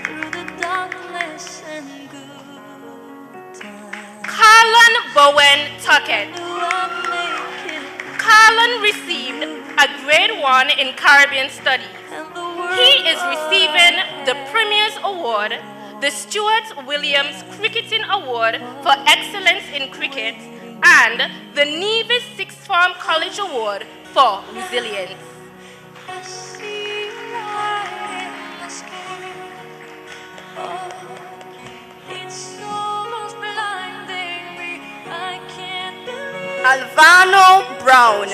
Through the darkness and good times, Carlon Bowen Tuckett. I'll make it. Carlon received a grade 1 in Caribbean Studies. And the world He is receiving the Premier's Award, the Stuart Williams Cricketing Award for Excellence in Cricket, and the Nevis Sixth Form College Award for Resilience. I see light in the sky. Oh, it's almost blinding me. I can't believe Alvano Brown.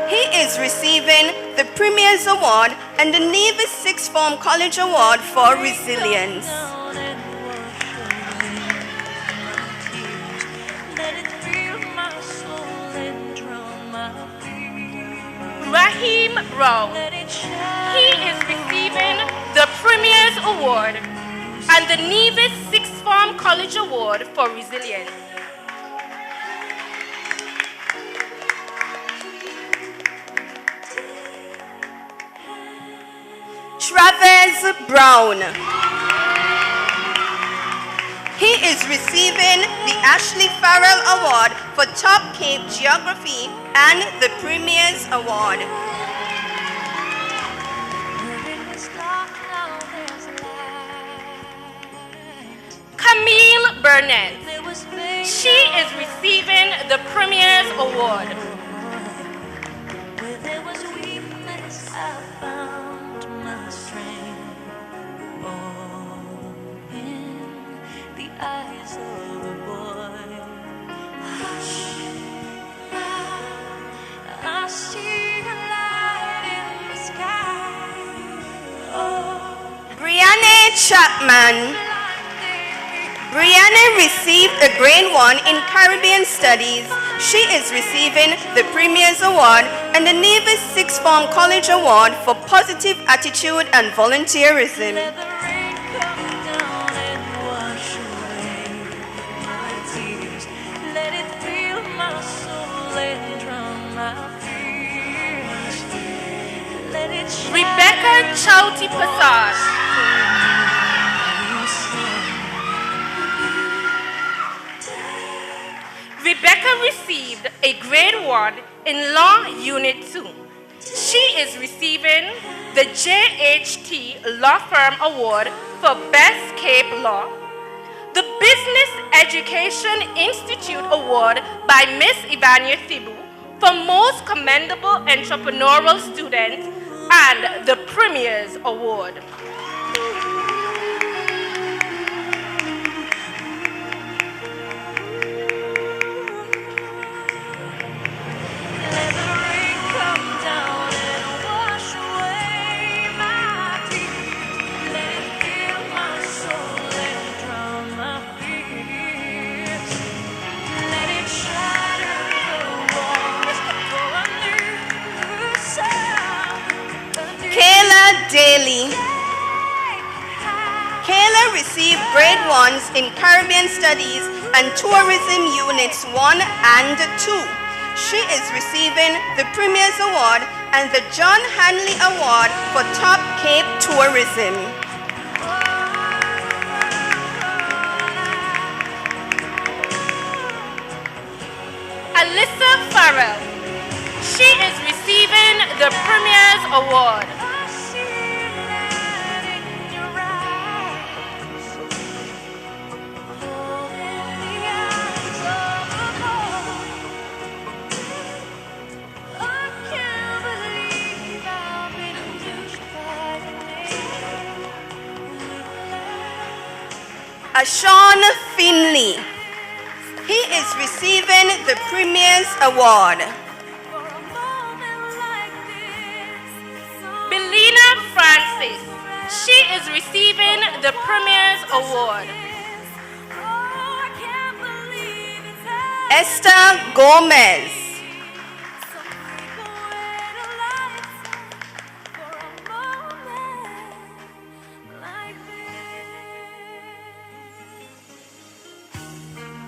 He is receiving the Premier's Award and the Nevis Sixth Form College Award for Resilience. down and wash away my tears. Let it fill my soul and drown my fears. Raheem Brown. Let it shine. He is receiving the Premier's Award and the Nevis Sixth Form College Award for Resilience. Travis Brown. He is receiving the Ashley Farrell Award for Top Cape Geography and the Premier's Award. In this dark now, there's Burnett. She is receiving the Premier's Award. Where there was weakness, I found my strength. Oh, in the eyes of a boy. Hush, I see a light in the sky. Oh, Brianna Chapman. Brianna received a grade 1 in Caribbean Studies. She is receiving the Premier's Award and the Nevis Sixth Form College Award for Positive Attitude and Volunteerism. let the rain come down and wash away my tears. Let it fill my soul and drown my fears. Let it shine Rebecca Chowti Passage. Rebecca received a grade 1 in Law Unit 2. She is receiving the JHT Law Firm Award for Best Cape Law, the Business Education Institute Award by Miss Ivania Thibu for Most Commendable Entrepreneurial Student, and the Premier's Award. Let the rain come down and wash away my tears. Let it fill my soul and drown my fears. Let it shatter the walls for a new sound. Kayla Daly. Kayla received grade 1s in Caribbean Studies and Tourism Units 1 and 2. She is receiving the Premier's Award and the John Hanley Award for Top Cape Tourism. Alyssa Farrell. She is receiving the Premier's Award. I see that in your eyes. Oh, in the eyes of a boy. I can't believe I've been used by the name. Ashawn Finley. He is receiving the Premier's Award. For a moment like this, Belina Francis. She is receiving the Premier's Award. oh, I can't believe it's happening. Esther Gomez. Some people wait a lifetime for a moment like this.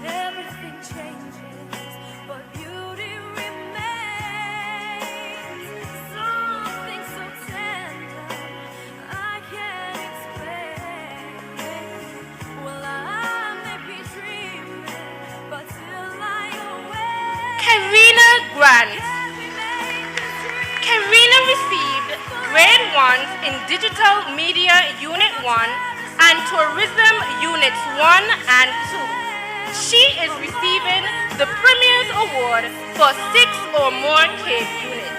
Everything changes, but beauty remains. Something so tender I can't explain. Well, I may be dreaming, but till I awake, Karina Grant. can we make this dream? Karina received grade 1s in Digital Media Unit 1 and Tourism Units 1 and 2. She is receiving the Premier's Award for 6 or more Cape units.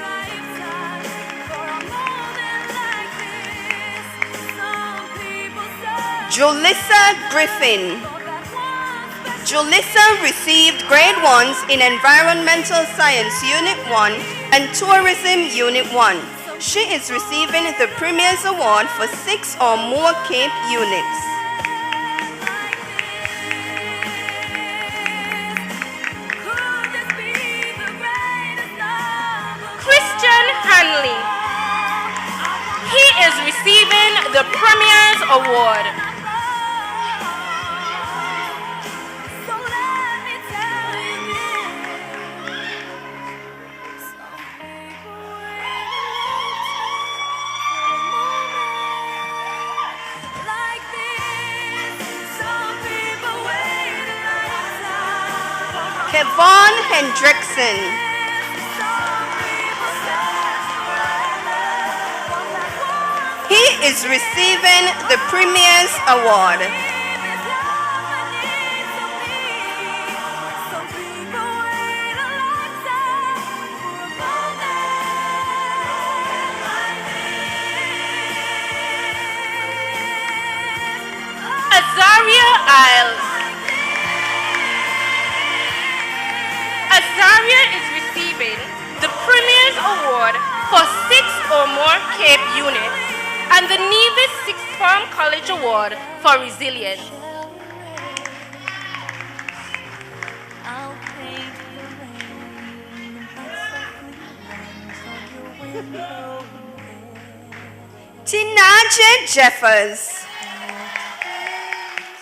For a moment like this, some people say Julissa Griffin. that once Julissa received grade 1s in Environmental Science Unit 1 and Tourism Unit 1. She is receiving the Premier's Award for 6 or more Cape units. could this be the greatest love of Christian Hanley. He is receiving the Premier's Award. So let me tell you this. Some people wait a lifetime for a moment like this. Some people wait a lifetime for a Kevon Hendrickson. Some people search forever for that one. He is receiving the Premier's Award. If it's love, I need College Award for Resilience. I'll paint the rain that softly lands on your window. Tinaja Jeffers.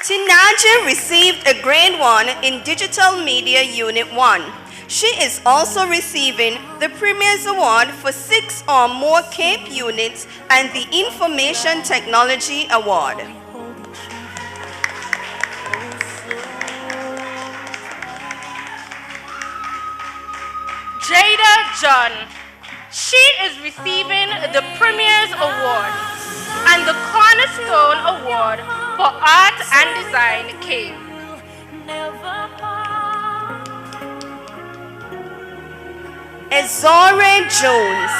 Tinaja received a Grade 1 in Digital Media Unit 1. She is also receiving the Premier's Award for 6 or more CAPE units and the Information Technology Award. Jada John. She is receiving the Premier's Award and the Cornerstone Award for Art and Design CAPE. Ezore Jones.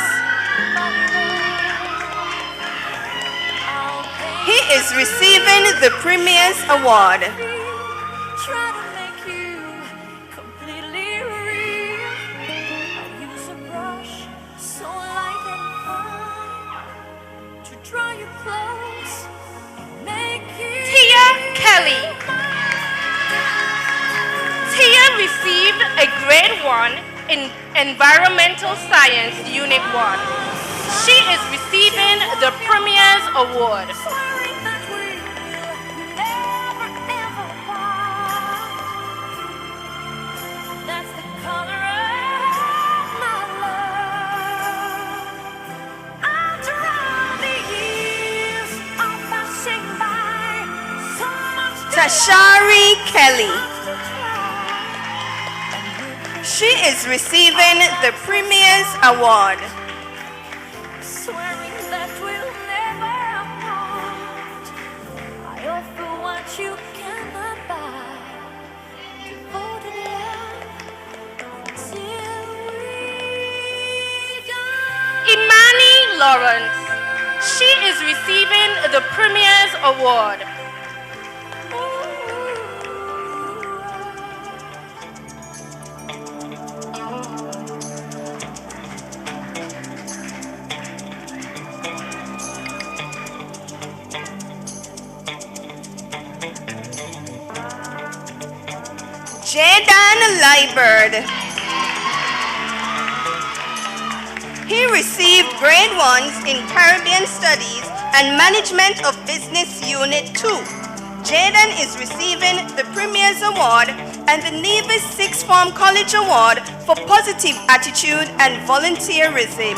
He is receiving the Premier's Award. Try to make you completely real. I use a brush so light and fine to draw you close, make you Tia Kelly. Tia received a Grade 1 in Environmental Science Unit 1. She is receiving the Premier's Award. swearing that we'll never ever part. That's the color of my love. After all the years of passing by, so much Tashari Kelly. to try. She is receiving the Premier's Award. Swearing that we'll never part. I offer what you cannot buy. Devoted love till we die. Imani Lawrence. She is receiving the Premier's Award. Jadan Liebert. He received Grade 1s in Caribbean Studies and Management of Business Unit 2. Jaden is receiving the Premier's Award and the Nevis Sixth Form College Award for Positive Attitude and Volunteerism.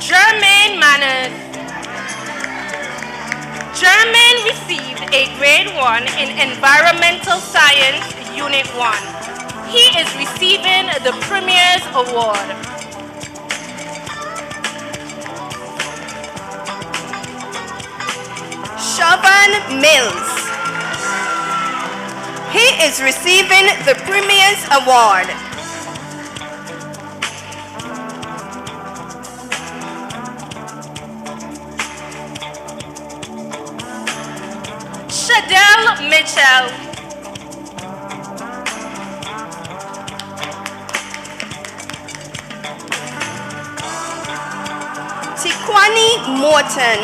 Jermaine Manners. Jermaine received a Grade 1 in Environmental Science Unit 1. He is receiving the Premier's Award. Shaban Mills. He is receiving the Premier's Award. Shadell Mitchell. Tikwani Morton.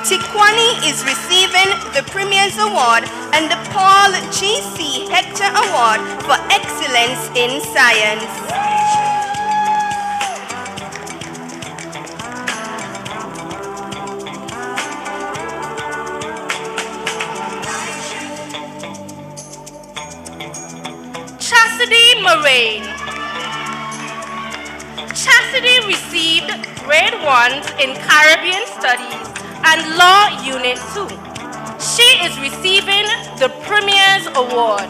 Tikwani is receiving the Premier's Award and the Paul G.C. Hector Award for Excellence in Science. Chastity Moraine. Chastity received Grade 1s in Caribbean Studies and Law Unit 2. She is receiving the Premier's Award.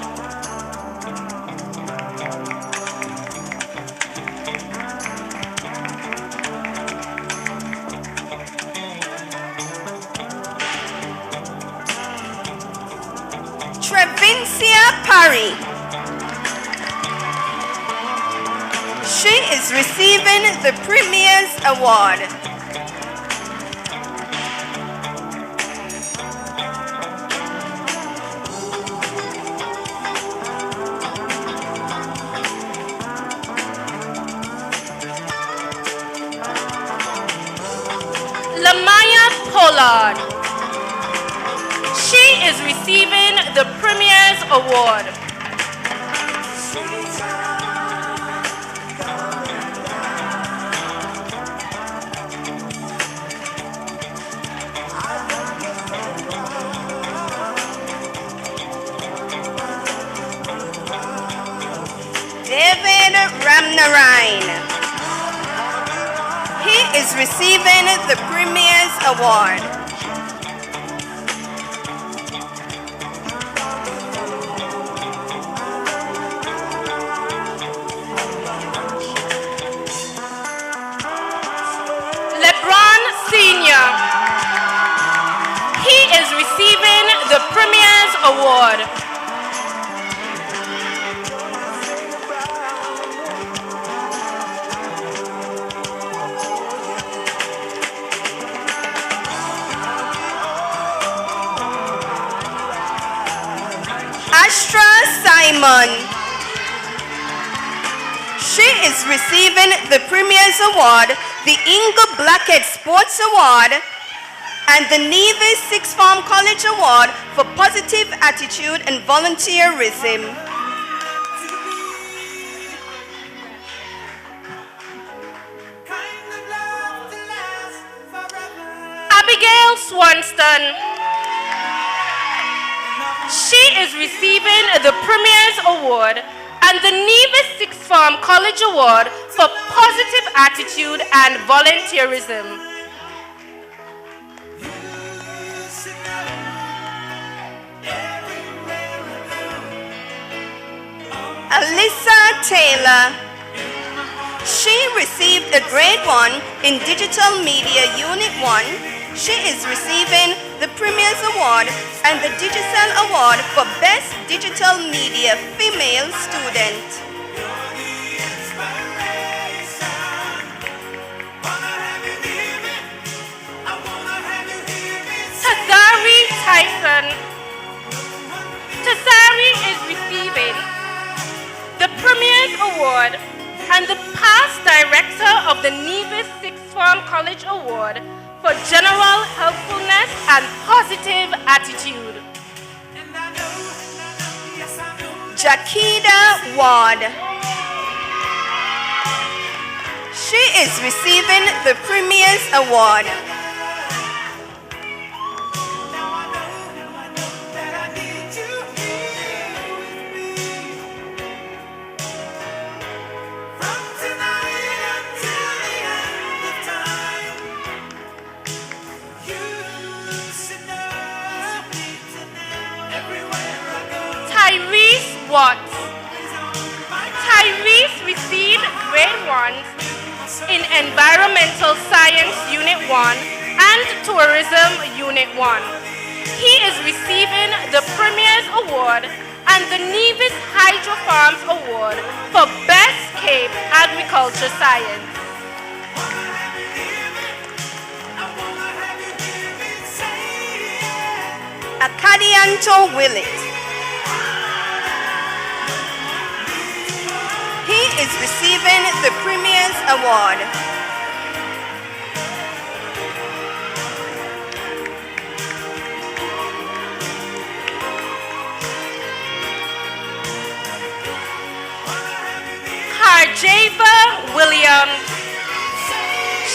Trevincia Parry. She is receiving the Premier's Award. Pollard. She is receiving the Premier's Award. David Ramnarine. He is receiving the Premier's Award. LeBron Sr. He is receiving the Premier's Award. Astra Simon. She is receiving the Premier's Award, the Inga Blackhead Sports Award, and the Nevis Sixth Form College Award for Positive Attitude and Volunteerism. Abigail Swanston. She is receiving the Premier's Award and the Nevis Sixth Form College Award for Positive Attitude and Volunteerism. Alyssa Taylor. She received a Grade 1 in Digital Media Unit 1. She is receiving the Premier's Award and the Digicel Award for Best Digital Media Female Student. Tazari Tyson. Tazari is receiving the Premier's Award and the past director of the Nevis Sixth Form College Award for general helpfulness and positive attitude. Jakida Ward. She is receiving the Premier's Award. Tyrese Watts. Tyrese received Grade 1s in Environmental Science Unit 1 and Tourism Unit 1. He is receiving the Premier's Award and the Nevis Hydro Farms Award for Best Cape Agriculture Science. Akadianto Willett. He is receiving the Premier's Award. Harjava Williams.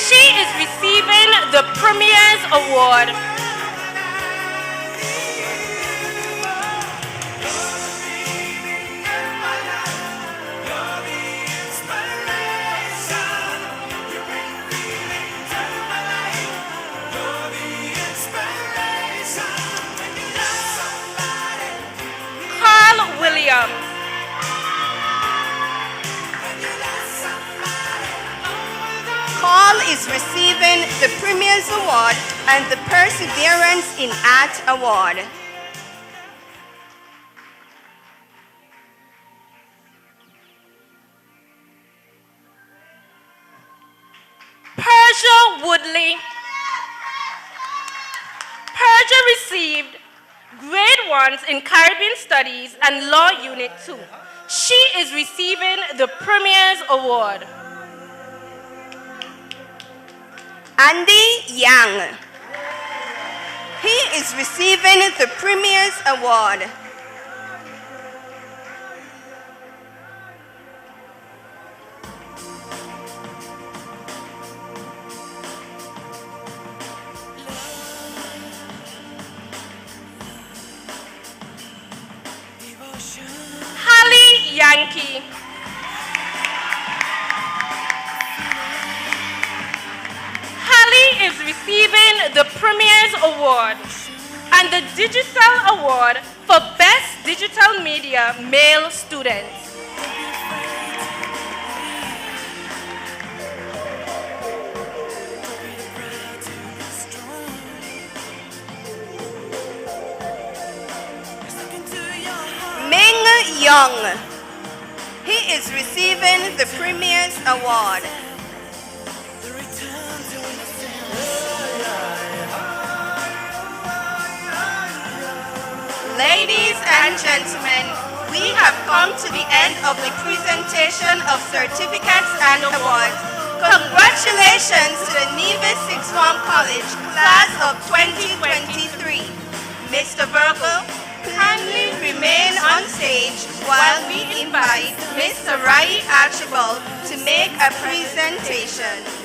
She is receiving the Premier's Award. Williams. Carl is receiving the Premier's Award and the Perseverance in Art Award. Persia Woodley. Persia received Grade 1s in Caribbean Studies and Law Unit 2. She is receiving the Premier's Award. Andy Yang. He is receiving the Premier's Award. Hallie Yankee. Hallie is receiving the Premier's Award and the Digital Award for Best Digital Media Male Student. Ming Young. He is receiving the Premier's Award. Ladies and gentlemen, we have come to the end of the presentation of certificates and awards. Congratulations to the Nevis Sixth Form College class of 2023. Mr. Virgo, kindly remain on stage while we invite Mr. Rai Archibald to make a presentation.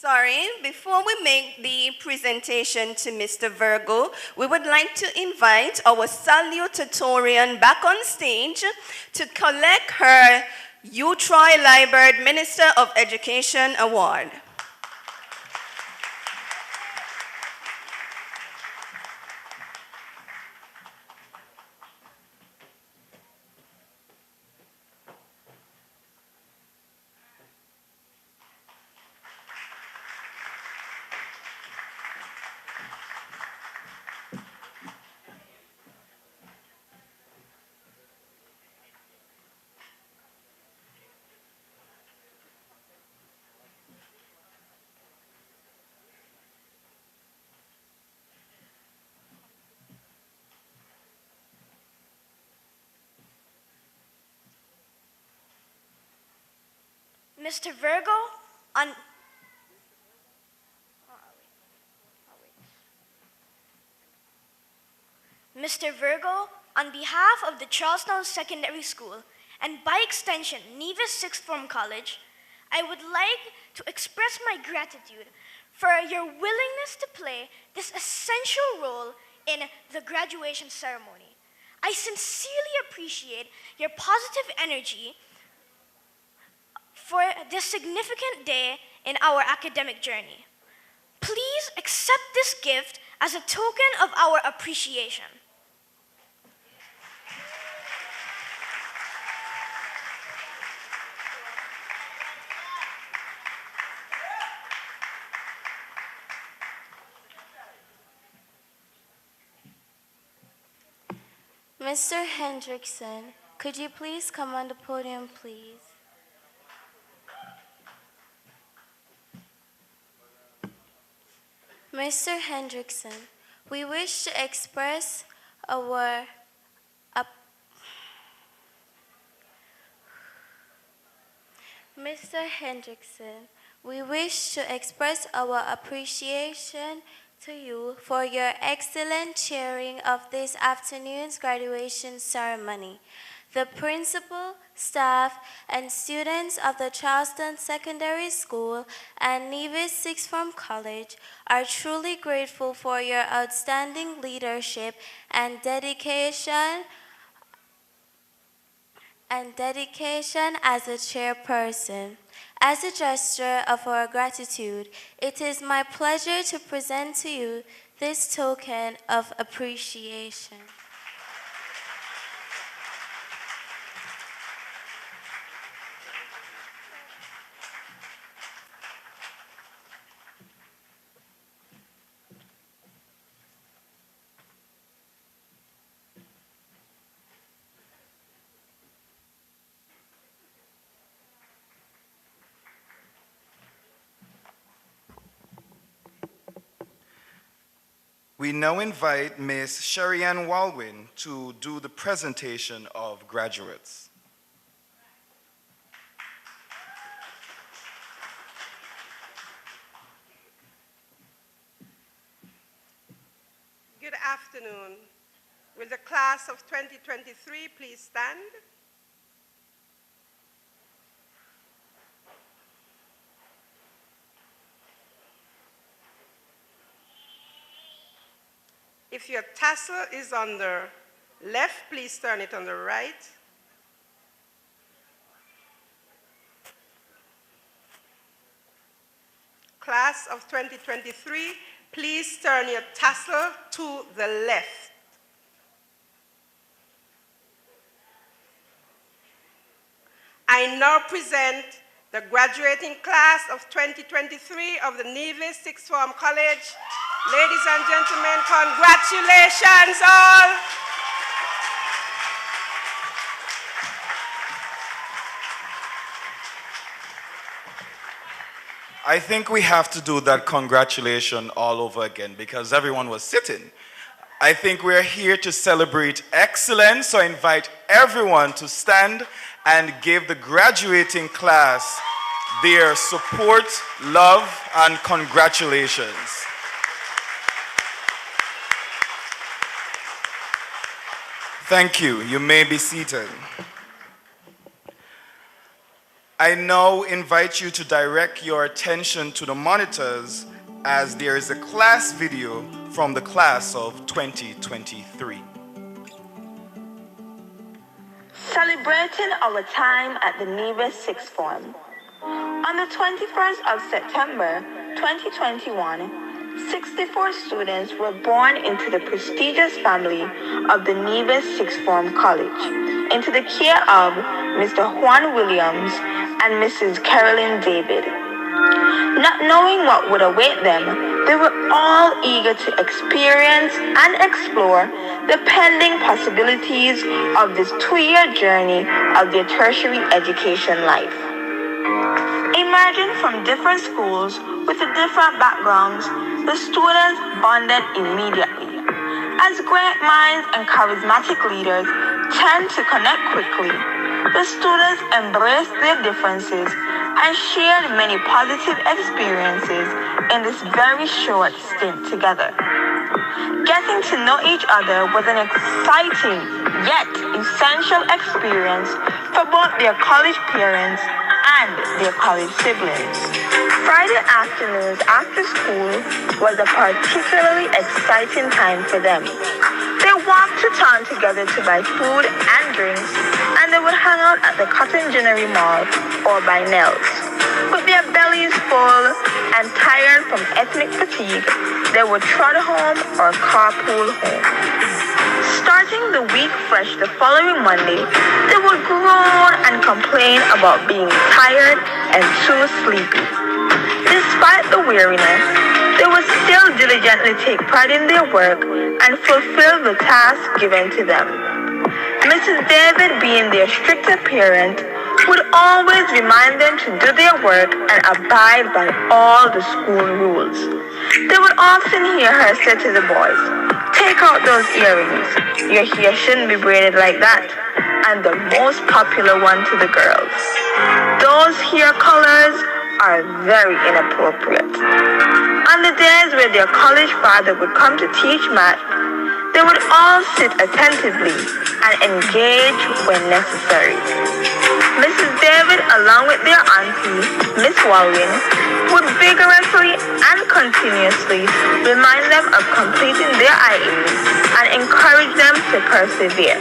Sorry, before we make the presentation to Mr. Virgo, we would like to invite our salutatorian back on stage to collect her Utroy Liburd Minister of Education Award. Mr. Virgo, Mr. Virgo, on behalf of the Charlestown Secondary School and by extension Nevis Sixth Form College, I would like to express my gratitude for your willingness to play this essential role in the graduation ceremony. I sincerely appreciate your positive energy for this significant day in our academic journey. Please accept this gift as a token of our appreciation. Mr. Hendrickson, could you please come on the podium, please? Mr. Hendrickson, we wish to express our Mr. Hendrickson, we wish to express our appreciation to you for your excellent chairing of this afternoon's graduation ceremony. The principal, staff, and students of the Charlestown Secondary School and Nevis Sixth Form College are truly grateful for your outstanding leadership and dedication as a chairperson. As a gesture of our gratitude, it is my pleasure to present to you this token of appreciation. We now invite Ms. Sherry-Ann Walwyn to do the presentation of graduates. Good afternoon. Will the class of 2023 please stand? If your tassel is on the left, please turn it on the right. Class of 2023, please turn your tassel to the left. I now present the graduating class of 2023 of the Nevis Sixth Form College. Ladies and gentlemen, congratulations all. I think we have to do that congratulation all over again because everyone was sitting. I think we're here to celebrate excellence, so I invite everyone to stand and give the graduating class their support, love, and congratulations. Thank you. You may be seated. I now invite you to direct your attention to the monitors as there is a class video from the class of 2023. Celebrating our time at the Nevis Sixth Form. On the 21st of September 2021, 64 students were born into the prestigious family of the Nevis Sixth Form College, into the care of Mr. Juan Williams and Mrs. Carolyn David. Not knowing what would await them, they were all eager to experience and explore the pending possibilities of this 2-year journey of their tertiary education life. Emerging from different schools with different backgrounds, the students bonded immediately. As great minds and charismatic leaders tend to connect quickly, the students embraced their differences and shared many positive experiences in this very short stint together. Getting to know each other was an exciting yet essential experience for both their college parents and their college siblings. Friday afternoons after school was a particularly exciting time for them. They walked to town together to buy food and drinks, and they would hang out at the Cotton Ginnery Mall or by Nell's. With their bellies full and tired from ethnic fatigue, they would trot home or carpool home. Starting the week fresh the following Monday, they would groan and complain about being tired and too sleepy. Despite the weariness, they would still diligently take part in their work and fulfill the task given to them. Mrs. David, being their stricter parent, would always remind them to do their work and abide by all the school rules. They would often hear her say to the boys, "Take out those earrings. Your hair shouldn't be braided like that." And the most popular one to the girls, "Those hair colors are very inappropriate." On the days where their college father would come to teach math, they would all sit attentively and engage when necessary. Mrs. David, along with their auntie, Miss Walwyn, would vigorously and continuously remind them of completing their IEs and encourage them to persevere.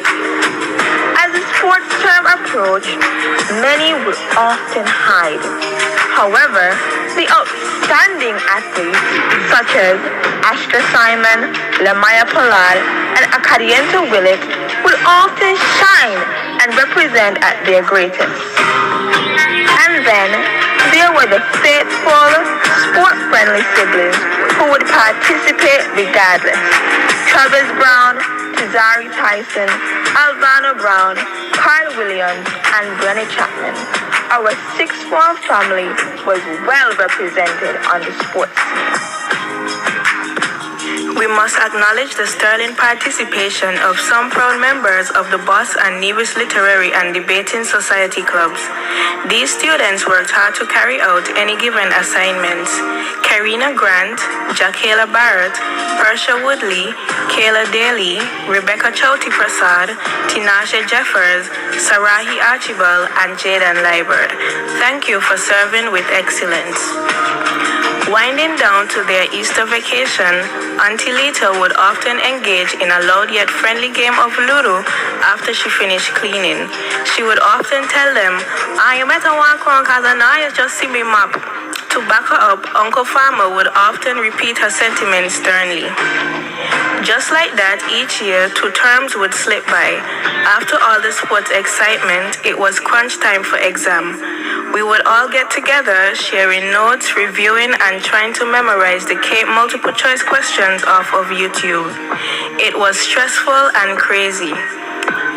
As the sports term approached, many would often hide. However, the outstanding athletes such as Ashton Simon, Lamaya Pollard, and Akadienta Willett would often shine and represent at their greatest. And then there were the faithful, sport-friendly siblings who would participate regardless. Travis Brown, Tazari Tyson, Alvano Brown, Carl Williams, and Brenny Chapman. Our sixth form family was well represented on the sports team. We must acknowledge the sterling participation of some proud members of the BOSS and Nevis Literary and Debating Society clubs. These students worked hard to carry out any given assignments. Karina Grant, Jacqueline Barrett, Persha Woodley, Kayla Daly, Rebecca Chowti Prasad, Tinashe Jeffers, Sarahi Archibald, and Jaden Liebert. Thank you for serving with excellence. Winding down to their Easter vacation, Auntie Lita would often engage in a loud yet friendly game of Ludo after she finished cleaning. She would often tell them, you better walk on because I know you just see me map. To back her up, Uncle Farmer would often repeat her sentiments sternly. Just like that, each year, 2 terms would slip by. After all the sports excitement, it was crunch time for exam. We would all get together, sharing notes, reviewing, and trying to memorize the Cape multiple choice questions off of YouTube. It was stressful and crazy.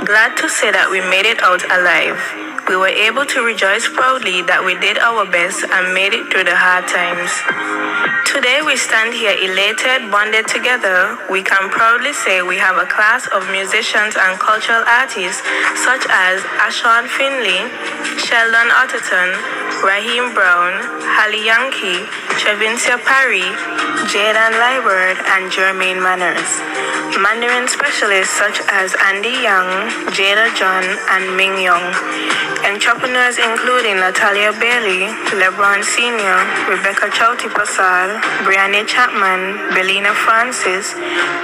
Glad to say that we made it out alive. We were able to rejoice proudly that we did our best and made it through the hard times. Today we stand here elated, bonded together. We can proudly say we have a class of musicians and cultural artists such as Ashon Finley, Sheldon Otterton, Raheem Brown, Hallie Yankee, Trevincia Parry, Jaden Liebert, and Jermaine Manners. Mandarin specialists such as Andy Young, Jada John, and Ming Young. Entrepreneurs including Natalia Bailey, LeBron Sr., Rebecca Chowti Prasad, Brianna Chapman, Belina Francis,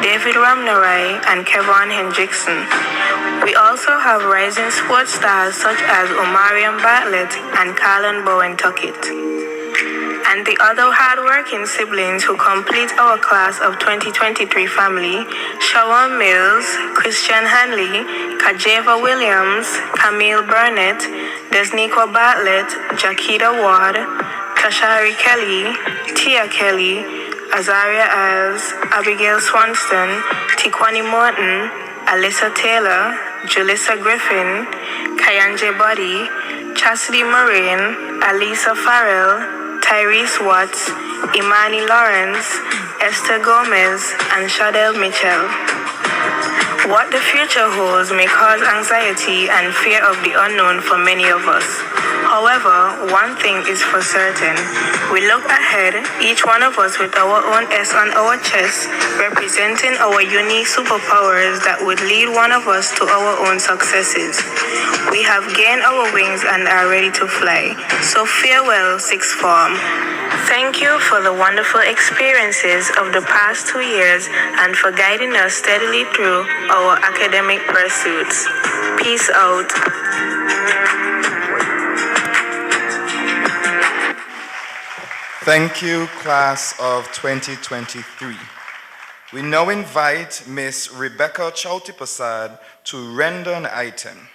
David Ramnarai, and Kevon Hendrickson. We also have rising sports stars such as Omarion Bartlett and Carlin Bowen Tuckett. And the other hard-working siblings who complete our class of 2023 family, Shawan Mills, Christian Hanley, Kajeva Williams, Camille Burnett, Desniqua Bartlett, Jakita Ward, Tashari Kelly, Tia Kelly, Azaria Isles, Abigail Swanston, Tikwani Morton, Alyssa Taylor, Julissa Griffin, Kayanje Buddy, Chastity Moraine, Alisa Farrell, Tyrese Watts, Imani Lawrence, Esther Gomez, and Shadel Mitchell. What the future holds may cause anxiety and fear of the unknown for many of us. However, one thing is for certain. We look ahead, each one of us with our own S on our chest, representing our unique superpowers that would lead one of us to our own successes. We have gained our wings and are ready to fly. So farewell, sixth form. Thank you for the wonderful experiences of the past 2 years and for guiding us steadily through our academic pursuits. Peace out. Thank you, class of 2023. We now invite Miss Rebecca Chowti Prasad to render an item.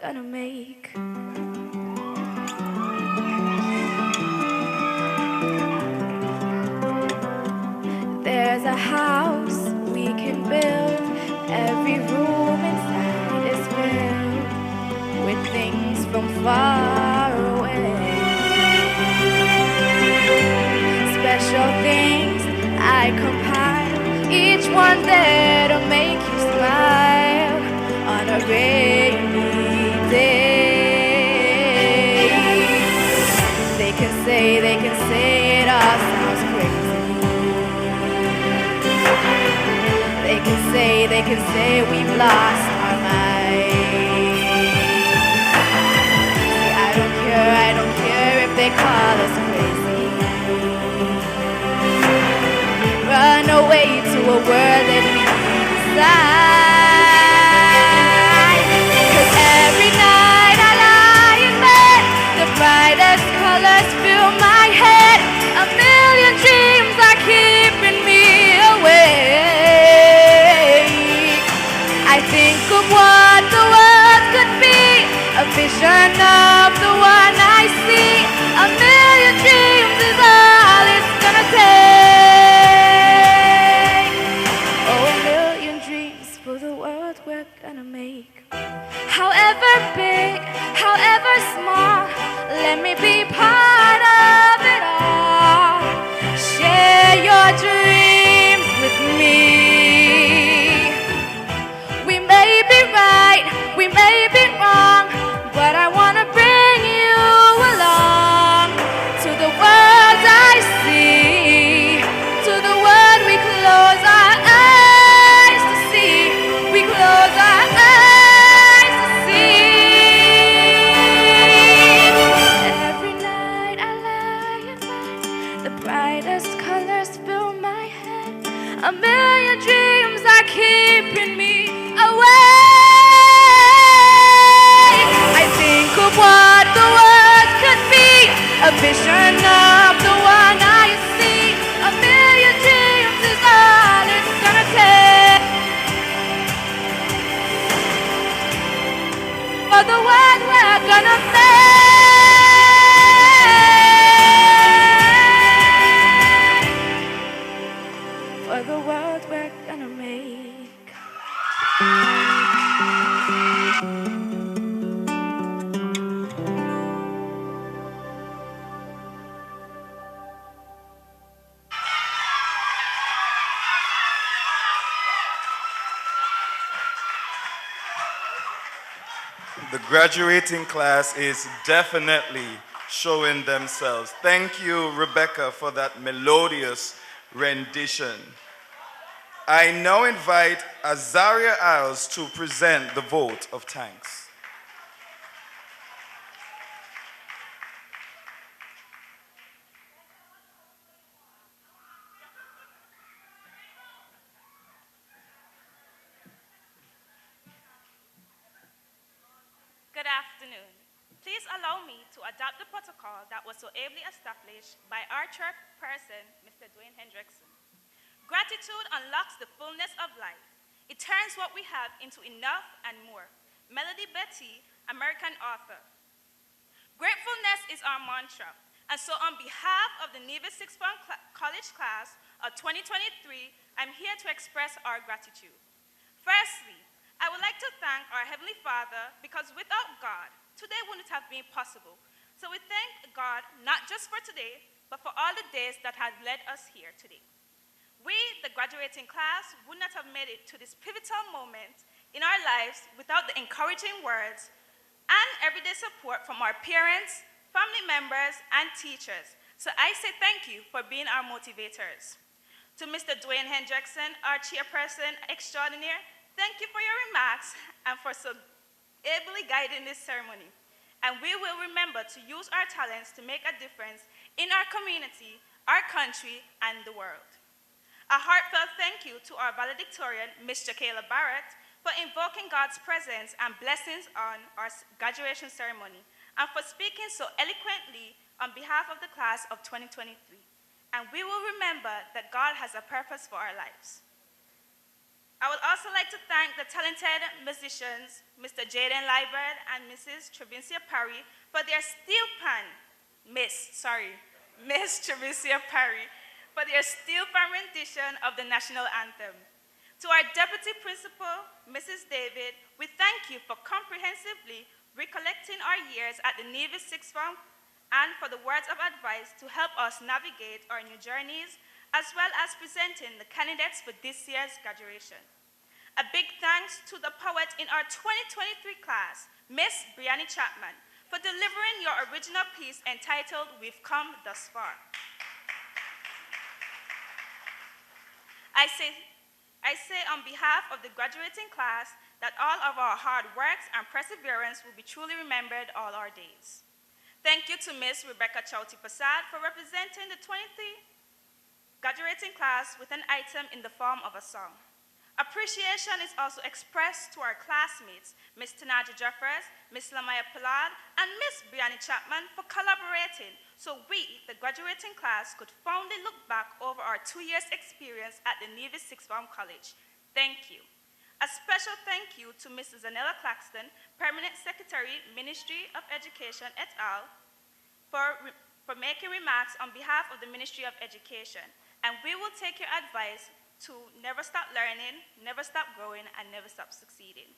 gonna make. There's a house we can build. Every room inside is filled with things from far away. Special things I compile, each one there to make you smile on a rainy day. They can say it all sounds crazy. They can say we've lost our minds. See, I don't care if they call us crazy. Run away to a world that we decide. 'Cause every night I lie in bed, the brightest colors fill my head. A million dreams are keeping me awake. I think of what the world could be, a vision of the one I see. A million dreams is all it's gonna take. Oh, a million dreams for the world we're gonna make. However big, however small, let me be part of it all. Share your dreams with me. We may be right, we may be wrong, but I wanna bring you along to the world I see, to the world we close our eyes to see. We close our eyes to see. Every night I lie in bed, the brightest colors fill my head. A million dreams are keeping me awake. I think of what the world could be, a vision of the one I see. A million dreams is all it's gonna take. For the world we're gonna make. For the world we're gonna make. The graduating class is definitely showing themselves. Thank you, Rebecca, for that melodious rendition. I now invite Azaria Isles to present the vote of thanks. Good afternoon. Please allow me to adopt the protocol that was so ably established by our chairperson, Mr. Dwayne Hendrickson. Gratitude unlocks the fullness of life. It turns what we have into enough and more. Melody Betty, American author. Gratefulness is our mantra, and so on behalf of the Nevis Sixth Form College class of 2023, I'm here to express our gratitude. Firstly, I would like to thank our Heavenly Father because without God, today wouldn't have been possible. So we thank God not just for today, but for all the days that have led us here today. We, the graduating class, would not have made it to this pivotal moment in our lives without the encouraging words and everyday support from our parents, family members, and teachers. So I say thank you for being our motivators. To Mr. Dwayne Hendrickson, our chairperson extraordinaire, thank you for your remarks and for so ably guiding this ceremony. And we will remember to use our talents to make a difference in our community, our country, and the world. A heartfelt thank you to our valedictorian, Mr. Kayla Barrett, for invoking God's presence and blessings on our graduation ceremony, and for speaking so eloquently on behalf of the class of 2023. And we will remember that God has a purpose for our lives. I would also also like to thank the talented musicians, Mr. Jaden Liebert and Mrs. Trevicia Parry, for their steel pan, Miss Trevicia Parry, for their steel pan rendition of the national anthem. To our Deputy Principal, Mrs. David, we thank you for comprehensively recollecting our years at the Nevis Sixth Form and for the words of advice to help us navigate our new journeys, as well as presenting the candidates for this year's graduation. A big thanks to the poet in our 2023 class, Miss Brianni Chapman, for delivering your original piece entitled We've Come Thus Far. I say on behalf of the graduating class that all of our hard works and perseverance will be truly remembered all our days. Thank you to Ms. Rebecca Chowti Prasad for representing the 23 graduating class with an item in the form of a song. Appreciation is also expressed to our classmates, Ms. Tanaja Jeffers, Ms. Lamaya Pillard, and Ms. Brianni Chapman for collaborating so we, the graduating class, could fondly look back over our 2 years experience at the Nevis Sixth Form College. Thank you. A special thank you to Mrs. Anella Claxton, Permanent Secretary, Ministry of Education et al., for making remarks on behalf of the Ministry of Education. And we will take your advice to never stop learning, never stop growing, and never stop succeeding.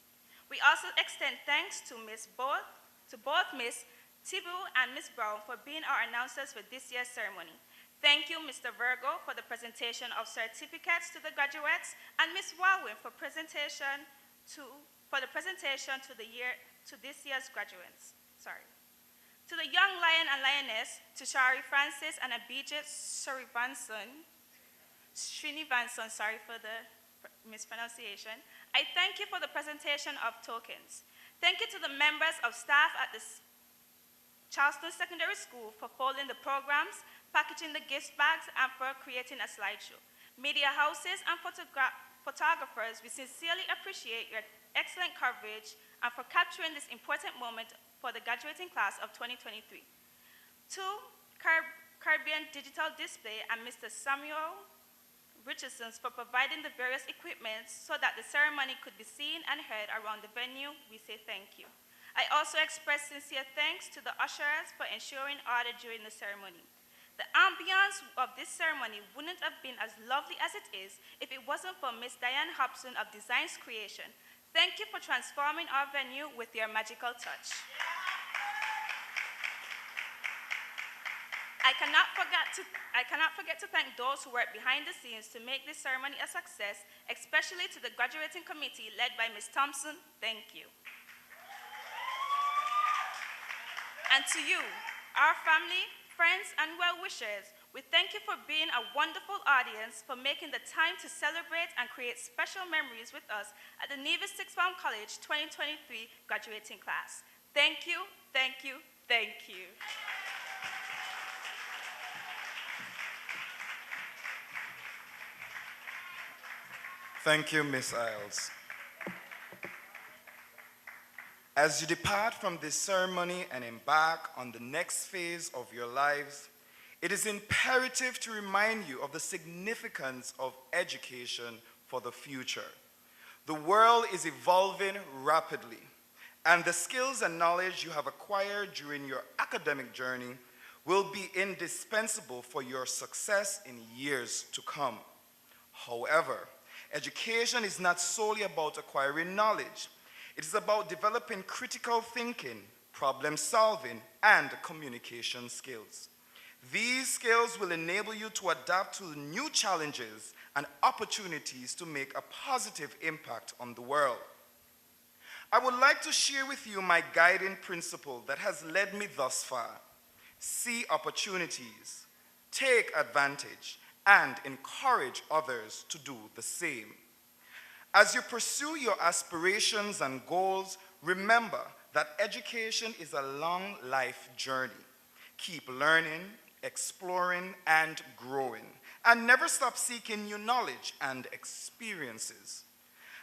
We also extend thanks to both Ms. Tibu and Ms. Brown for being our announcers for this year's ceremony. Thank you, Mr. Virgo, for the presentation of certificates to the graduates, and Ms. Walwin for the presentation to this year's graduates. To the young lion and lioness, to Shari Francis and Abijit Srinivasan, sorry for the mispronunciation. I thank you for the presentation of tokens. Thank you to the members of staff at the Charleston Secondary School for folding the programs, packaging the gift bags, and for creating a slideshow. Media houses and photographers, we sincerely appreciate your excellent coverage and for capturing this important moment for the graduating class of 2023. To Caribbean Digital Display and Mr. Samuel Richardson for providing the various equipment so that the ceremony could be seen and heard around the venue, we say thank you. I also express sincere thanks to the ushers for ensuring order during the ceremony. The ambiance of this ceremony wouldn't have been as lovely as it is if it wasn't for Miss Diane Hobson of Designs Creation. Thank you for transforming our venue with your magical touch. I cannot forget to thank those who worked behind the scenes to make this ceremony a success, especially to the graduating committee led by Ms. Thompson. Thank you. And to you, our family, friends, and well-wishers, we thank you for being a wonderful audience, for making the time to celebrate and create special memories with us at the Nevis Sixth Form College 2023 graduating class. Thank you, thank you, thank you. Thank you, Ms. Isles. As you depart from this ceremony and embark on the next phase of your lives, it is imperative to remind you of the significance of education for the future. The world is evolving rapidly, and the skills and knowledge you have acquired during your academic journey will be indispensable for your success in years to come. However, education is not solely about acquiring knowledge. It is about developing critical thinking, problem solving, and communication skills. These skills will enable you to adapt to new challenges and opportunities to make a positive impact on the world. I would like to share with you my guiding principle that has led me thus far. See opportunities, take advantage, and encourage others to do the same. As you pursue your aspirations and goals, remember that education is a long life journey. Keep learning, exploring, and growing, and never stop seeking new knowledge and experiences.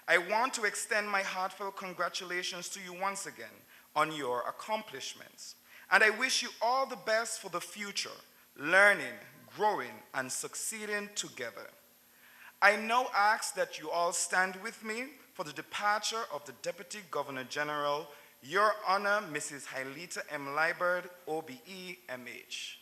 I want to extend my heartfelt congratulations to you once again on your accomplishments, and I wish you all the best for the future, learning, growing, and succeeding together. I now ask that you all stand with me for the departure of the Deputy Governor General, Your Honor, Mrs. Hailita M. Liburd, OBE, MH.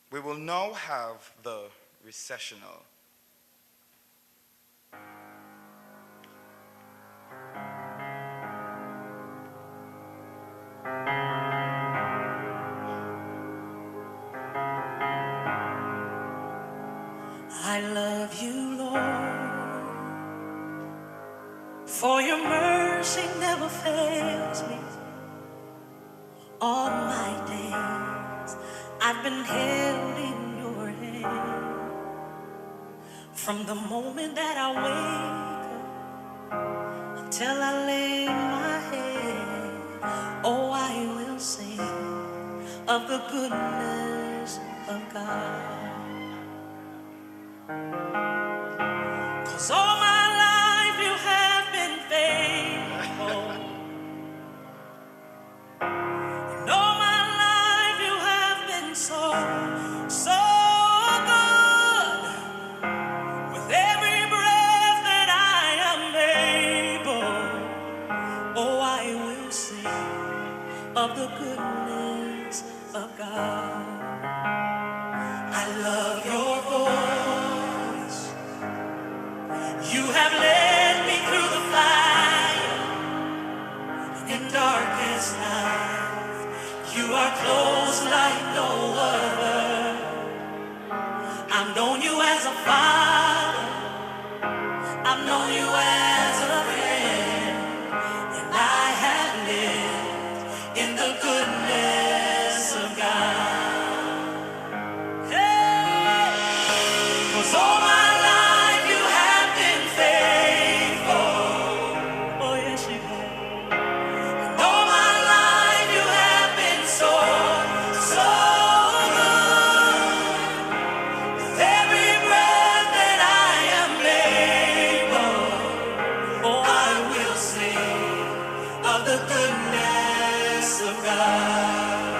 We will now have the recessional. I love you, Lord, for your mercy never fails me. All my days I've been held in your hand. From the moment that I wake up until I lay my head, oh, I will sing of the goodness of God. 'Cause all my life you have been faithful. And all my life you have been so, so good. With every breath that I am able, oh, I will sing of the goodness of God. I love your voice. You have led me through the fire in darkest night. You are close like no other. I've known you as a father. I've known you as a friend. And I have lived in the goodness of God. Hey! 'Cause all my life you have been faithful. Oh, yes, you have. And all my life you have been so, so good. With every breath that I am able, oh, I will sing of the goodness of God.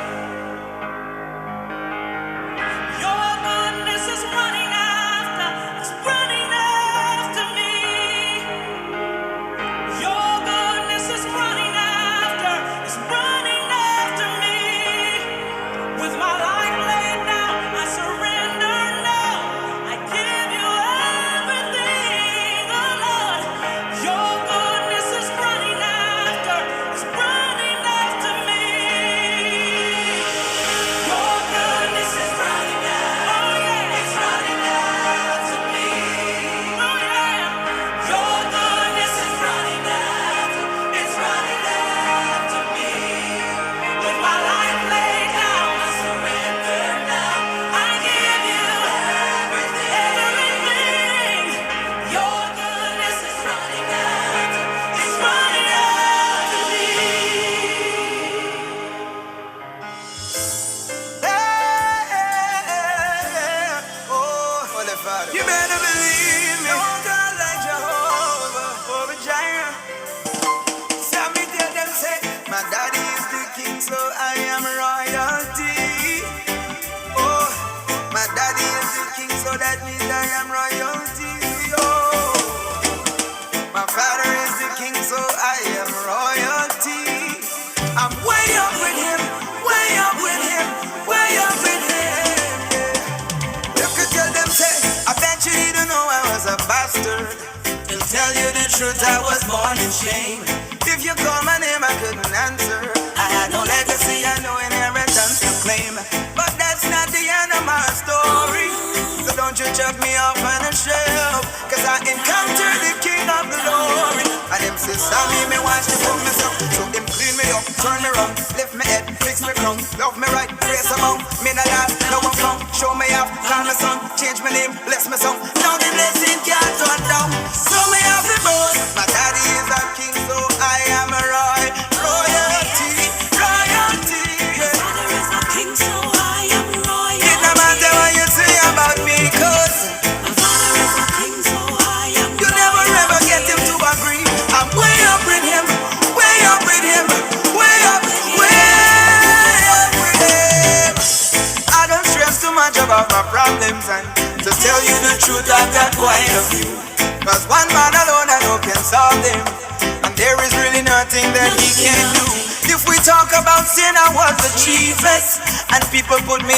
Your goodness is running after, it's running after me. Your goodness is running after, it's running after me. With my life laid down, I surrender now. I give you everything, oh Lord. Your goodness is running after, it's running after me. Your goodness is running after, oh yeah, it's running after me. Oh yeah, your goodness is running after, it's running after me. With my life laid down, I surrender now. I give you everything, everything. Your goodness is running after, it's running after me. You better believe me. No God like Jehovah, over Jireh. Some me tell them say, my daddy is the king, so I am royalty. Oh, my daddy is the king, so that means I am royalty. Oh, my father is the king, so I am royalty. I'm way up with him, way up with him, way up with him. Yeah. You could tell them say, I bet you didn't know I was a bastard. To tell you the truth, I was born in shame. If you call my name, I couldn't answer. I had no legacy, I no inheritance to claim. But that's not the end of my story. So don't you chuck me off on a shelf, 'cause I encountered the King of Glory. And him Sister me watch the book me so. So him clean me up, turn me round, lift me head, fix me crown, love me right, praise amount. Me not last, no one found. Show me off, call me son, change my name, bless me son. Now the blessing can't turn down. So me have the boast. My daddy is a king, so I am a royalty. Yeah. My father is a king, so I am royalty. It no matter what you say about me, cause my father is a king, so I am royalty. You never ever get him to agree. I'm way up with him, way up with him, way up with him. I don't stress too much about my problems, and to tell you the truth, I've got quite a few. Cause one man alone I know can solve them, and there is really nothing that he can do. If we talk about sin, I was the chiefest, and people put me